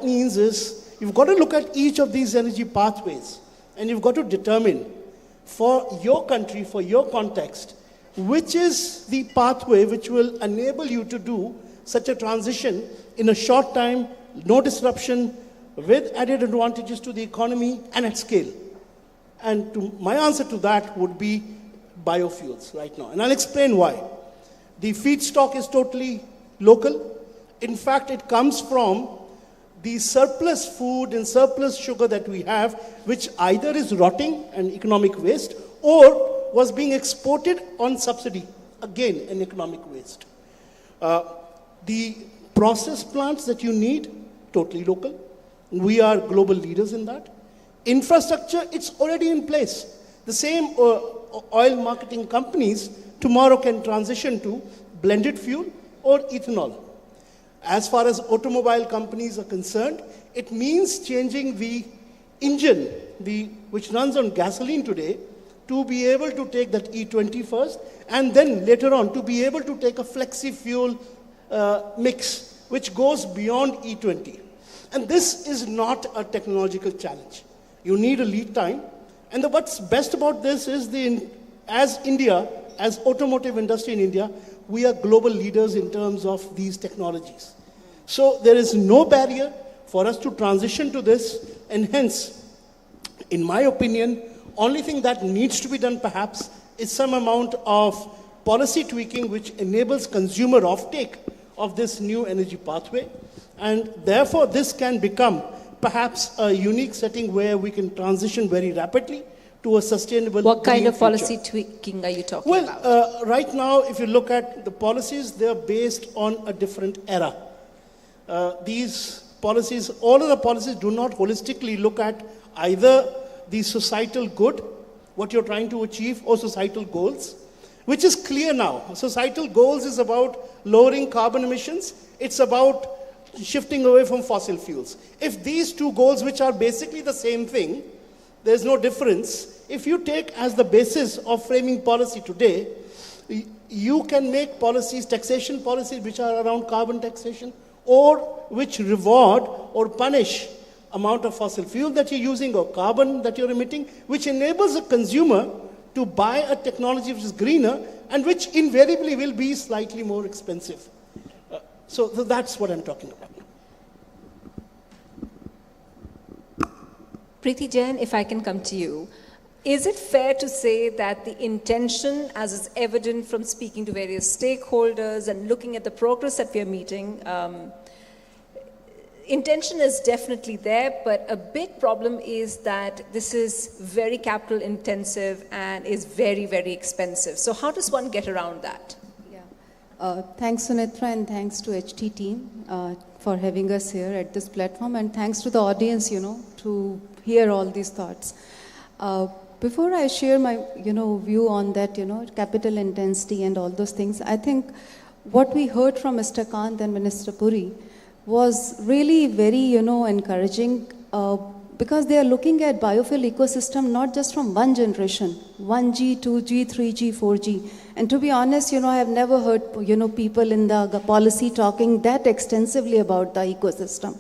means is you've got to look at each of these energy pathways and you've got to determine for your country, for your context, which is the pathway which will enable you to do such a transition in a short time, no disruption, with added advantages to the economy and at scale. And my answer to that would be biofuels right now. And I'll explain why. The feedstock is totally local. In fact, it comes from the surplus food and surplus sugar that we have, which either is rotting and economic waste, or was being exported on subsidy, again, an economic waste. The process plants that you need, totally local. We are global leaders in that. Infrastructure, it's already in place. The same oil marketing companies tomorrow can transition to blended fuel or ethanol. As far as automobile companies are concerned, it means changing the engine, which runs on gasoline today, to be able to take that E20 first, and then later on to be able to take a flexi fuel mix, which goes beyond E20. And this is not a technological challenge. You need a lead time. And what's best about this is as India, as automotive industry in India, we are global leaders in terms of these technologies. So there is no barrier for us to transition to this. And hence, in my opinion, only thing that needs to be done perhaps is some amount of policy tweaking which enables consumer offtake of this new energy pathway. And therefore, this can become perhaps a unique setting where we can transition very rapidly to a sustainable. What kind of future. policy tweaking are you talking about? Well, right now, if you look at the policies, they're based on a different era. These policies, all of the policies do not holistically look at either the societal good, what you're trying to achieve, or societal goals, which is clear now. Societal goals is about lowering carbon emissions. It's about shifting away from fossil fuels. If these two goals, which are basically the same thing, there's no difference. If you take as the basis of framing policy today, you can make policies, taxation policies, which are around carbon taxation, or which reward or punish amount of fossil fuel that you're using or carbon that you're emitting, which enables a consumer to buy a technology which is greener and which invariably will be slightly more expensive. So that's what I'm talking about. Preeti Jain, if I can come to you. Is it fair to say that the intention, as is evident from speaking to various stakeholders and looking at the progress that we are meeting, intention is definitely there, but a big problem is that this is very capital intensive and is very, very expensive. So how does one get around that? Thanks, Sunitra, and thanks to HT team for having us here at this platform, and thanks to the audience, to hear all these thoughts. Before I share my, view on that, capital intensity and all those things, I think what we heard from Mr. Kant and Minister Puri was really very, encouraging. because they are looking at biofuel ecosystem not just from one generation, 1G, 2G, 3G, 4G. And to be honest, I have never heard, people in the policy talking that extensively about the ecosystem.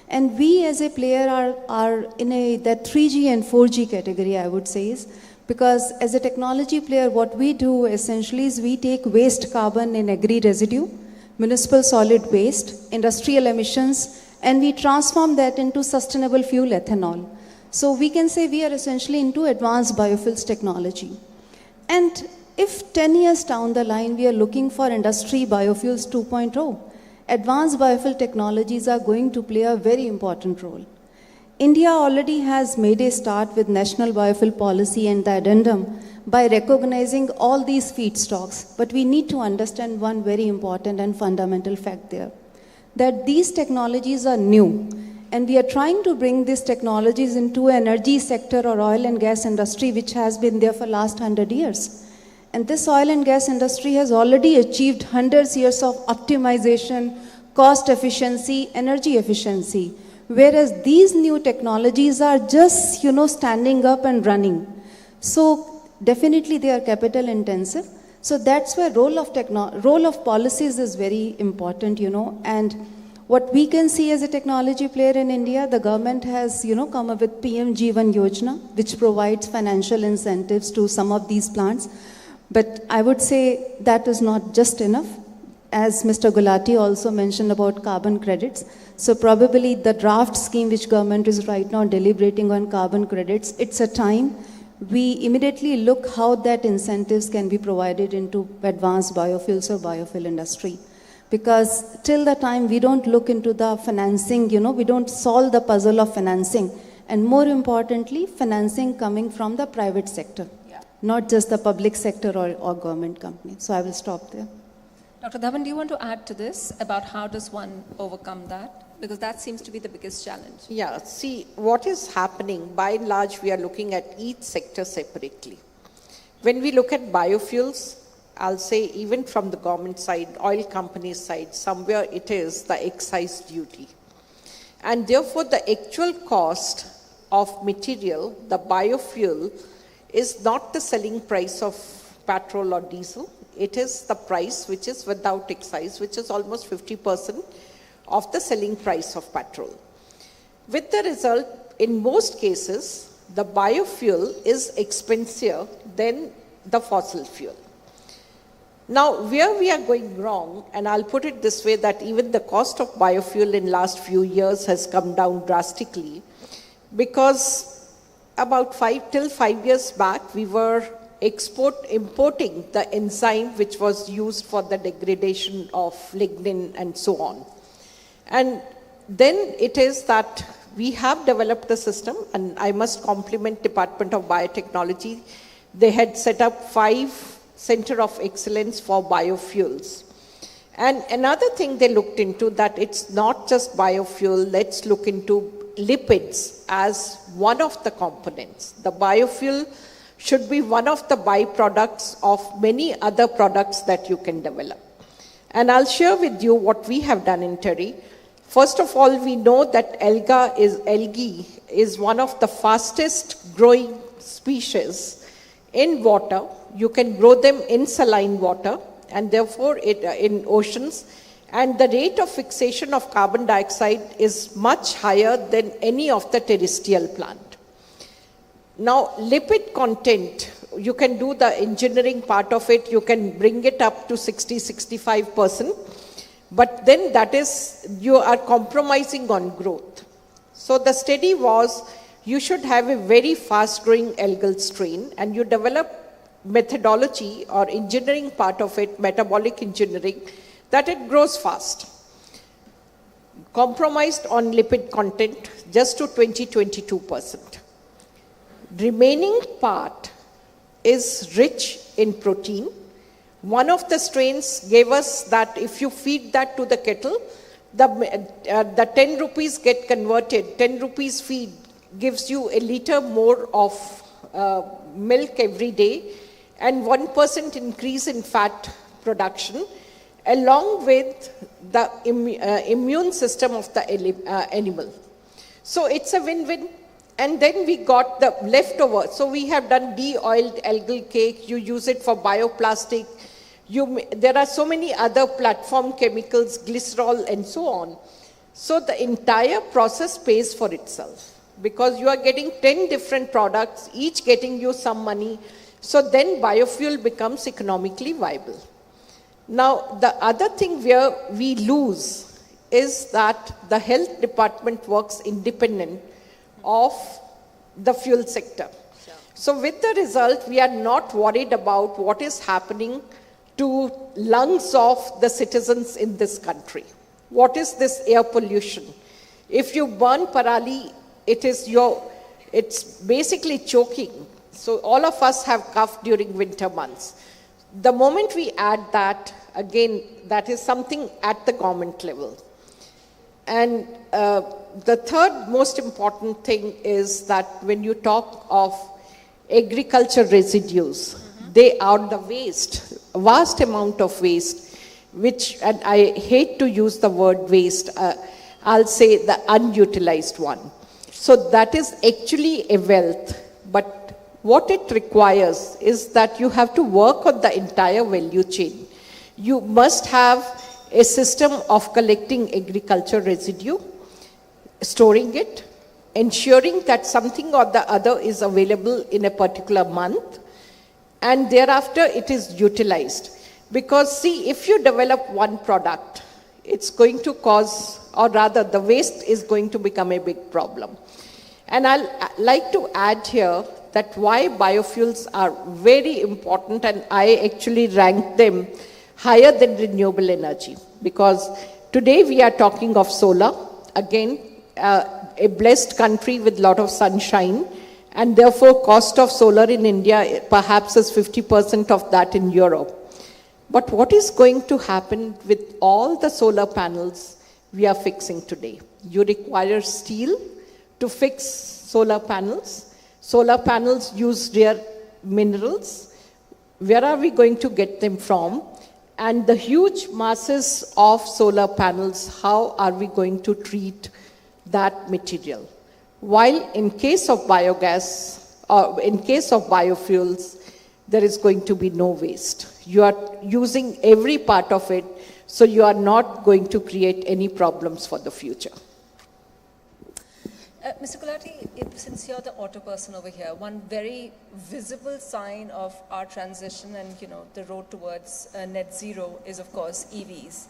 And we as a player are in that 3G and 4G category, I would say, is because as a technology player, what we do essentially is we take waste carbon in agri residue, municipal solid waste, industrial emissions, and we transform that into sustainable fuel ethanol. So we can say we are essentially into advanced biofuels technology. And if 10 years down the line we are looking for industry biofuels 2.0, advanced biofuel technologies are going to play a very important role. India already has made a start with national biofuel policy and the addendum by recognizing all these feedstocks. But we need to understand one very important and fundamental fact there, that these technologies are new, and we are trying to bring these technologies into energy sector or oil and gas industry which has been there for last 100 years. And this oil and gas industry has already achieved hundreds of years of optimization, cost efficiency, energy efficiency, whereas these new technologies are just, standing up and running. So definitely they are capital intensive. So that's where role of policies is very important, and what we can see as a technology player in India, the government has, come up with PM G1 Yojana, which provides financial incentives to some of these plants. But I would say that is not just enough. As Mr. Gulati also mentioned about carbon credits. So probably the draft scheme which government is right now deliberating on carbon credits, it's a time we immediately look how that incentives can be provided into advanced biofuels or biofuel industry. Because till the time we don't look into the financing, we don't solve the puzzle of financing. And more importantly, financing coming from the private sector, not just the public sector or government company. So I will stop there. Dr. Dhawan, do you want to add to this about how does one overcome that? Because that seems to be the biggest challenge. Yeah, see, what is happening, by and large, we are looking at each sector separately. When we look at biofuels, I'll say even from the government side, oil company side, somewhere it is the excise duty. And therefore, the actual cost of material, the biofuel, is not the selling price of petrol or diesel. It is the price which is without excise, which is almost 50% of the selling price of petrol. With the result, in most cases, the biofuel is expensive than the fossil fuel. Now, where we are going wrong, and I'll put it this way, that even the cost of biofuel in last few years has come down drastically, because about 5 years back, we were importing the enzyme which was used for the degradation of lignin and so on. And then it is that we have developed a system, and I must compliment Department of Biotechnology. They had set up 5 Center of Excellence for biofuels. And another thing they looked into, that it's not just biofuel, let's look into lipids as one of the components. The biofuel should be one of the byproducts of many other products that you can develop. And I'll share with you what we have done in TERI. First of all, we know that algae is one of the fastest growing species in water. You can grow them in saline water, and therefore in oceans. And the rate of fixation of carbon dioxide is much higher than any of the terrestrial plant. Now, lipid content, you can do the engineering part of it, you can bring it up to 60-65%, but then that is, you are compromising on growth. So the study was, you should have a very fast growing algal strain, and you develop methodology or engineering part of it, metabolic engineering, that it grows fast. Compromised on lipid content just to 20-22%. Remaining part is rich in protein. One of the strains gave us that if you feed that to the kettle, the 10 rupees get converted. 10 rupees feed gives you a liter more of milk every day, and 1% increase in fat production, along with the immune system of the animal. So it's a win-win. And then we got the leftover. So we have done de-oiled algal cake. You use it for bioplastic. There are so many other platform chemicals, glycerol, and so on. So the entire process pays for itself because you are getting 10 different products, each getting you some money. So then biofuel becomes economically viable. Now, the other thing where we lose is that the health department works independent of the fuel sector. Sure. So with the result, we are not worried about what is happening to lungs of the citizens in this country. What is this air pollution? If you burn parali, it's basically choking. So all of us have cough during winter months. The moment we add that, again, that is something at the government level. And the third most important thing is that when you talk of agriculture residues, they are the waste, a vast amount of waste, which, and I hate to use the word waste, I'll say the unutilized one. So that is actually a wealth, but what it requires is that you have to work on the entire value chain. You must have a system of collecting agriculture residue, storing it, ensuring that something or the other is available in a particular month, and thereafter it is utilized. Because see, if you develop one product, it's going to cause, or rather the waste is going to become a big problem. And I'll like to add here that why biofuels are very important, and I actually rank them higher than renewable energy. Because today we are talking of solar, again, a blessed country with a lot of sunshine, and therefore cost of solar in India perhaps is 50% of that in Europe. But what is going to happen with all the solar panels we are fixing today? You require steel to fix solar panels. Solar panels use rare minerals. Where are we going to get them from? And the huge masses of solar panels, how are we going to treat that material? While in case of biogas, or in case of biofuels, there is going to be no waste. You are using every part of it, so you are not going to create any problems for the future. Mr. Gulati, since you're the auto person over here, one very visible sign of our transition and the road towards net zero is, of course, EVs.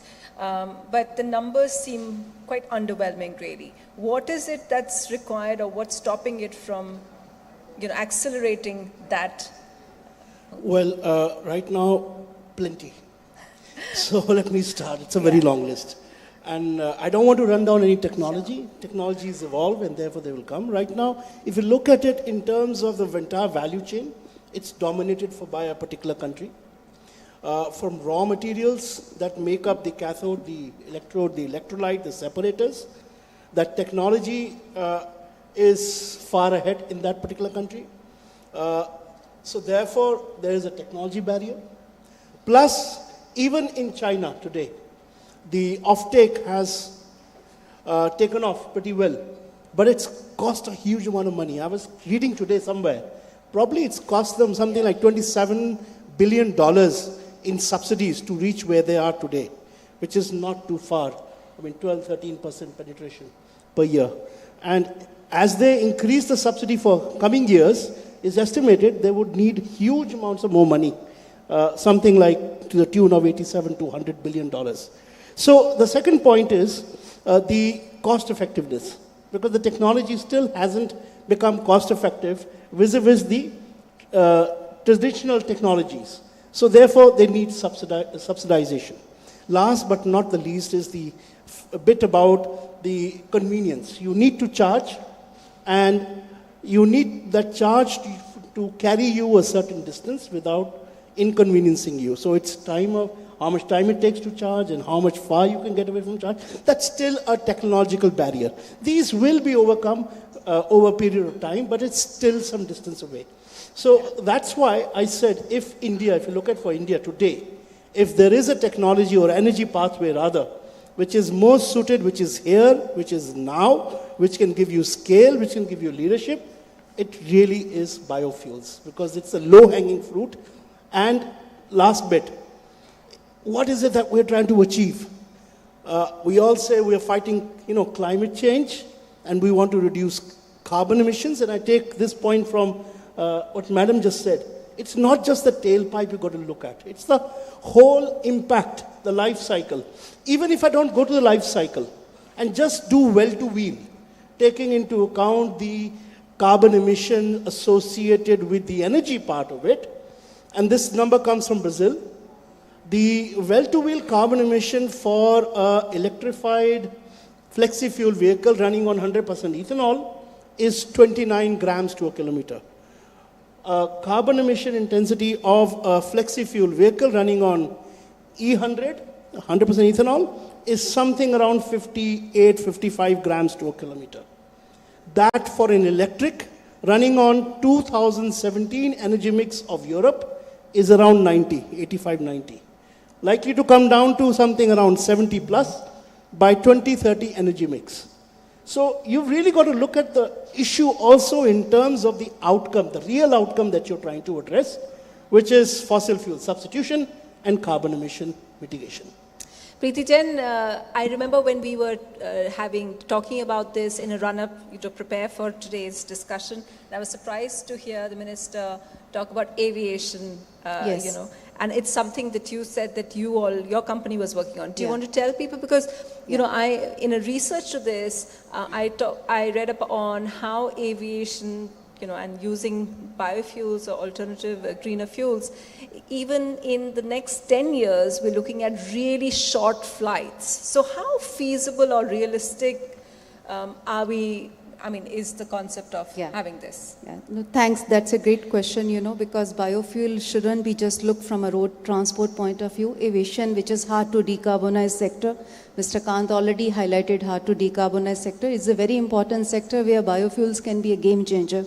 But the numbers seem quite underwhelming, really. What is it that's required, or what's stopping it from, accelerating that? Well, right now, plenty. So let me start. It's a very long list. And I don't want to run down any technology. Technologies evolve and therefore they will come. Right now, if you look at it in terms of the entire value chain, it's dominated by a particular country. From raw materials that make up the cathode, the electrode, the electrolyte, the separators, that technology is far ahead in that particular country. So therefore, there is a technology barrier. Plus, even in China today, the offtake has taken off pretty well, but it's cost a huge amount of money. I was reading today somewhere, probably it's cost them something like $27 billion in subsidies to reach where they are today, which is not too far. I mean, 12-13% penetration per year. And as they increase the subsidy for coming years, it's estimated they would need huge amounts of more money, something like to the tune of $87 to $100 billion. So the second point is the cost effectiveness, because the technology still hasn't become cost effective vis-a-vis the traditional technologies. So therefore, they need subsidization. Last but not the least is a bit about the convenience. You need to charge, and you need that charge to carry you a certain distance without inconveniencing you. So it's time of how much time it takes to charge and how much far you can get away from charge. That's still a technological barrier. These will be overcome over a period of time, but it's still some distance away. So that's why I said if you look at for India today, if there is a technology or energy pathway rather, which is more suited, which is here, which is now, which can give you scale, which can give you leadership, it really is biofuels, because it's a low-hanging fruit. And last bit, what is it that we're trying to achieve? We all say we're fighting, climate change, and we want to reduce carbon emissions. And I take this point from what Madam just said. It's not just the tailpipe you've got to look at. It's the whole impact, the life cycle. Even if I don't go to the life cycle and just do well to wheel, taking into account the carbon emission associated with the energy part of it, and this number comes from Brazil, the well-to-wheel carbon emission for an electrified flexi-fuel vehicle running on 100% ethanol is 29 grams to a kilometer. Carbon emission intensity of a flexi-fuel vehicle running on E100, 100% ethanol, is something around 58, 55 grams to a kilometer. That for an electric running on 2017 energy mix of Europe is around 90, 85, 90. Likely to come down to something around 70 plus by 2030 energy mix. So you've really got to look at the issue also in terms of the outcome, the real outcome that you're trying to address, which is fossil fuel substitution and carbon emission mitigation. Preeti Jain, I remember when we were talking about this in a run-up to prepare for today's discussion, I was surprised to hear the Minister talk about aviation, Yes. And it's something that you said that your company was working on. Do you want to tell people? Because, in a research to this, I read up on how aviation, and using biofuels or alternative greener fuels, even in the next 10 years, we're looking at really short flights. So how feasible or realistic is the concept of having this? Yeah. No, thanks. That's a great question, because biofuel shouldn't be just looked from a road transport point of view. Aviation, which is hard to decarbonize sector, Mr. Kant already highlighted hard to decarbonize sector, is a very important sector where biofuels can be a game changer.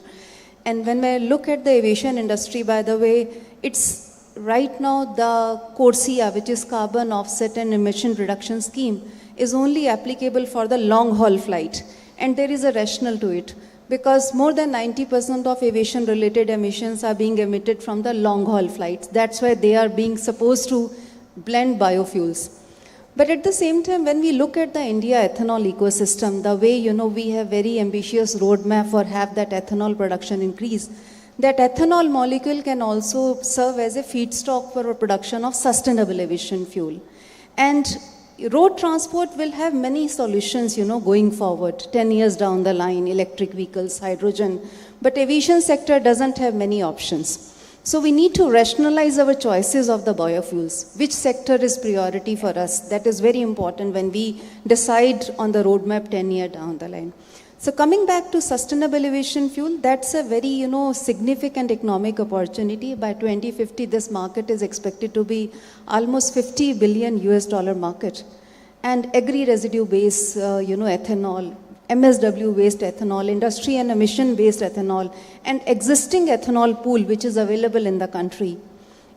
And when I look at the aviation industry, by the way, it's right now the CORSIA, which is Carbon Offset and Emission Reduction Scheme, is only applicable for the long haul flight. And there is a rationale to it, because more than 90% of aviation-related emissions are being emitted from the long-haul flights. That's why they are being supposed to blend biofuels. But at the same time, when we look at the India ethanol ecosystem, the way, we have very ambitious roadmap for have that ethanol production increase, that ethanol molecule can also serve as a feedstock for a production of sustainable aviation fuel. And road transport will have many solutions, going forward, 10 years down the line, electric vehicles, hydrogen. But aviation sector doesn't have many options. So we need to rationalize our choices of the biofuels. Which sector is priority for us? That is very important when we decide on the roadmap 10 years down the line. So coming back to sustainable aviation fuel, that's a very, significant economic opportunity. By 2050, this market is expected to be almost $50 billion US market. And agri-residue-based, ethanol, MSW-based ethanol, industry and emission-based ethanol, and existing ethanol pool, which is available in the country.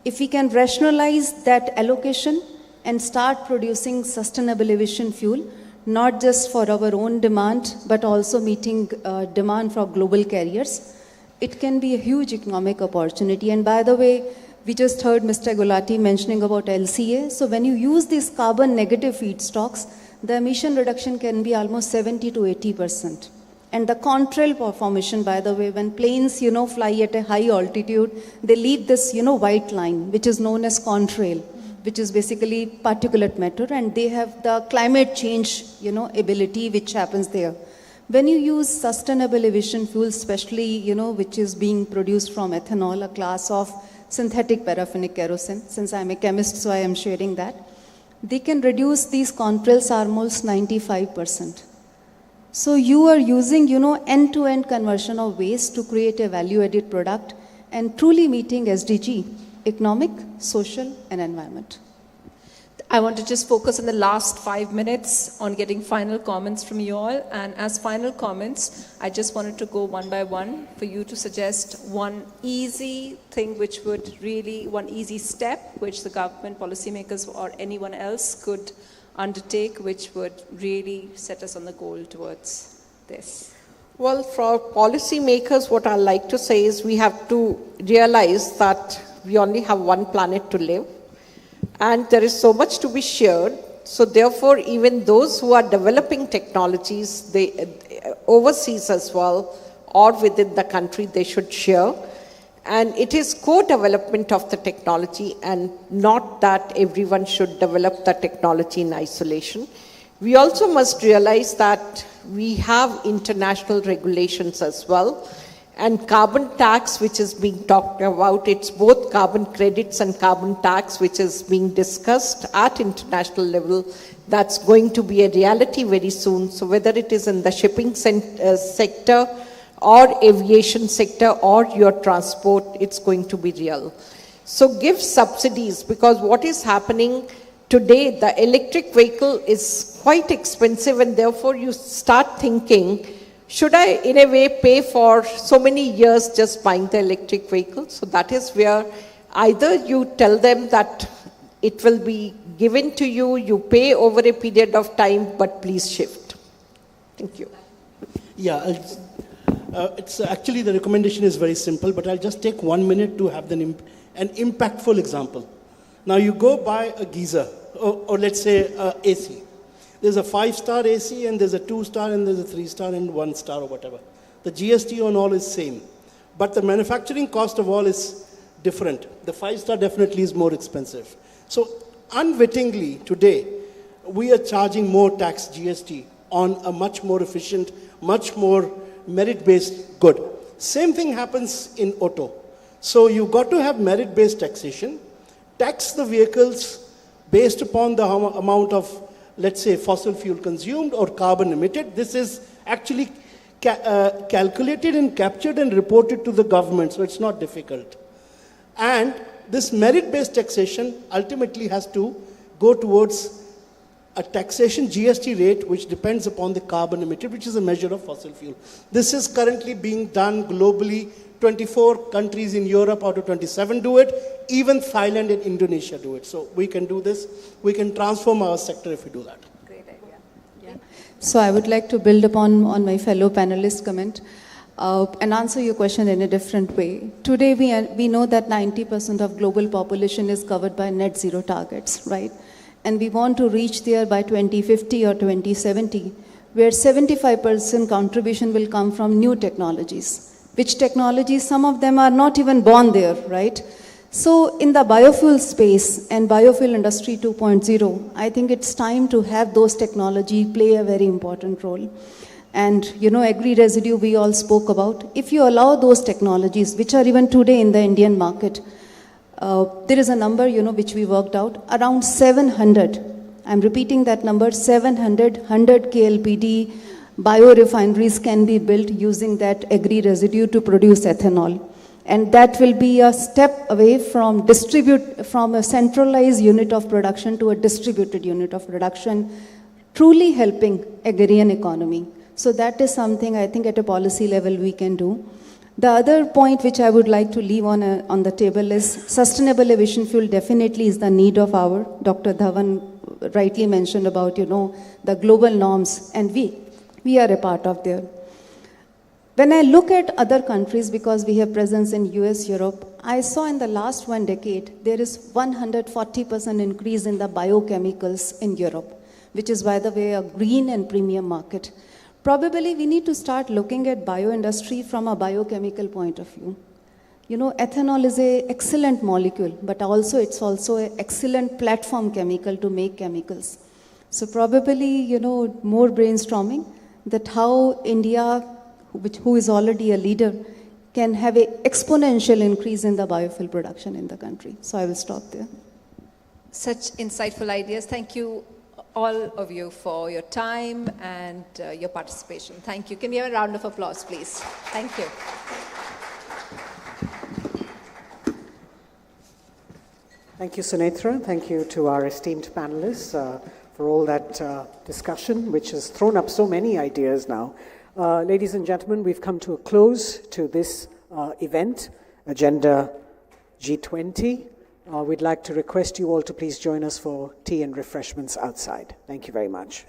If we can rationalize that allocation and start producing sustainable aviation fuel, not just for our own demand, but also meeting demand for global carriers, it can be a huge economic opportunity. And by the way, we just heard Mr. Gulati mentioning about LCA. So when you use these carbon negative feedstocks, the emission reduction can be almost 70 to 80%. And the contrail formation, by the way, when planes, fly at a high altitude, they leave this, white line, which is known as contrail, which is basically particulate matter, and they have the climate change, ability which happens there. When you use sustainable aviation fuel, especially, which is being produced from ethanol, a class of synthetic paraffinic kerosene, since I'm a chemist, so I am sharing that, they can reduce these contrails almost 95%. So you are using, end-to-end conversion of waste to create a value-added product and truly meeting SDG. Economic, social, and environment. I want to just focus on the last 5 minutes on getting final comments from you all. And as final comments, I just wanted to go one by one for you to suggest one easy thing which would really, one easy step which the government, policymakers, or anyone else could undertake which would really set us on the goal towards this? Well, for policymakers, what I like to say is we have to realize that we only have one planet to live, and there is so much to be shared. So therefore, even those who are developing technologies, they overseas as well, or within the country, they should share. And it is co-development of the technology, and not that everyone should develop the technology in isolation. We also must realize that we have international regulations as well. And carbon tax, which is being talked about, it's both carbon credits and carbon tax, which is being discussed at international level. That's going to be a reality very soon. So whether it is in the shipping sector, or aviation sector, or your transport, it's going to be real. So give subsidies, because what is happening today, the electric vehicle is quite expensive, and therefore you start thinking, should I in a way pay for so many years just buying the electric vehicle? So that is where either you tell them that it will be given to you, you pay over a period of time, but please shift. Thank you. Yeah, it's actually the recommendation is very simple, but I'll just take 1 minute to have an impactful example. Now you go buy a geyser, or let's say AC. There's a 5-star AC, and there's a 2-star, and there's a 3-star, and 1-star, or whatever. The GST on all is same, but the manufacturing cost of all is different. The 5-star definitely is more expensive. So unwittingly today, we are charging more tax GST on a much more efficient, much more merit-based good. Same thing happens in auto. So you've got to have merit-based taxation, tax the vehicles based upon the amount of, let's say, fossil fuel consumed or carbon emitted. This is actually calculated and captured and reported to the government, so it's not difficult. And this merit-based taxation ultimately has to go towards a taxation GST rate which depends upon the carbon emitted, which is a measure of fossil fuel. This is currently being done globally. 24 countries in Europe out of 27 do it. Even Thailand and Indonesia do it. So we can do this. We can transform our sector if we do that. Great idea. Yeah. So I would like to build upon my fellow panelist comment and answer your question in a different way. Today we know that 90% of global population is covered by net zero targets, right? And we want to reach there by 2050 or 2070, where 75% contribution will come from new technologies. Which technologies? Some of them are not even born there, right? So in the biofuel space and biofuel industry 2.0, I think it's time to have those technology play a very important role. And agri residue we all spoke about. If you allow those technologies, which are even today in the Indian market, there is a number, which we worked out, around 700. I'm repeating that number, 100 KLPD biorefineries can be built using that agri residue to produce ethanol. And that will be a step away from a centralized unit of production to a distributed unit of production, truly helping agrarian economy. So that is something I think at a policy level we can do. The other point which I would like to leave on the table is sustainable aviation fuel definitely is the need of our. Dr. Dhawan rightly mentioned about, the global norms, and we are a part of there. When I look at other countries, because we have presence in US, Europe, I saw in the last 1 decade, there is 140% increase in the biochemicals in Europe, which is, by the way, a green and premium market. Probably we need to start looking at bioindustry from a biochemical point of view. Ethanol is an excellent molecule, but also it's also an excellent platform chemical to make chemicals. So probably, more brainstorming that how India, who is already a leader, can have an exponential increase in the biofuel production in the country. So I will stop there. Such insightful ideas. Thank you, all of you, for your time and your participation. Thank you. Can we have a round of applause, please? Thank you. Thank you, Sunetra. Thank you to our esteemed panelists for all that discussion, which has thrown up so many ideas now. Ladies and gentlemen, we've come to a close to this event, Agenda G20. We'd like to request you all to please join us for tea and refreshments outside. Thank you very much.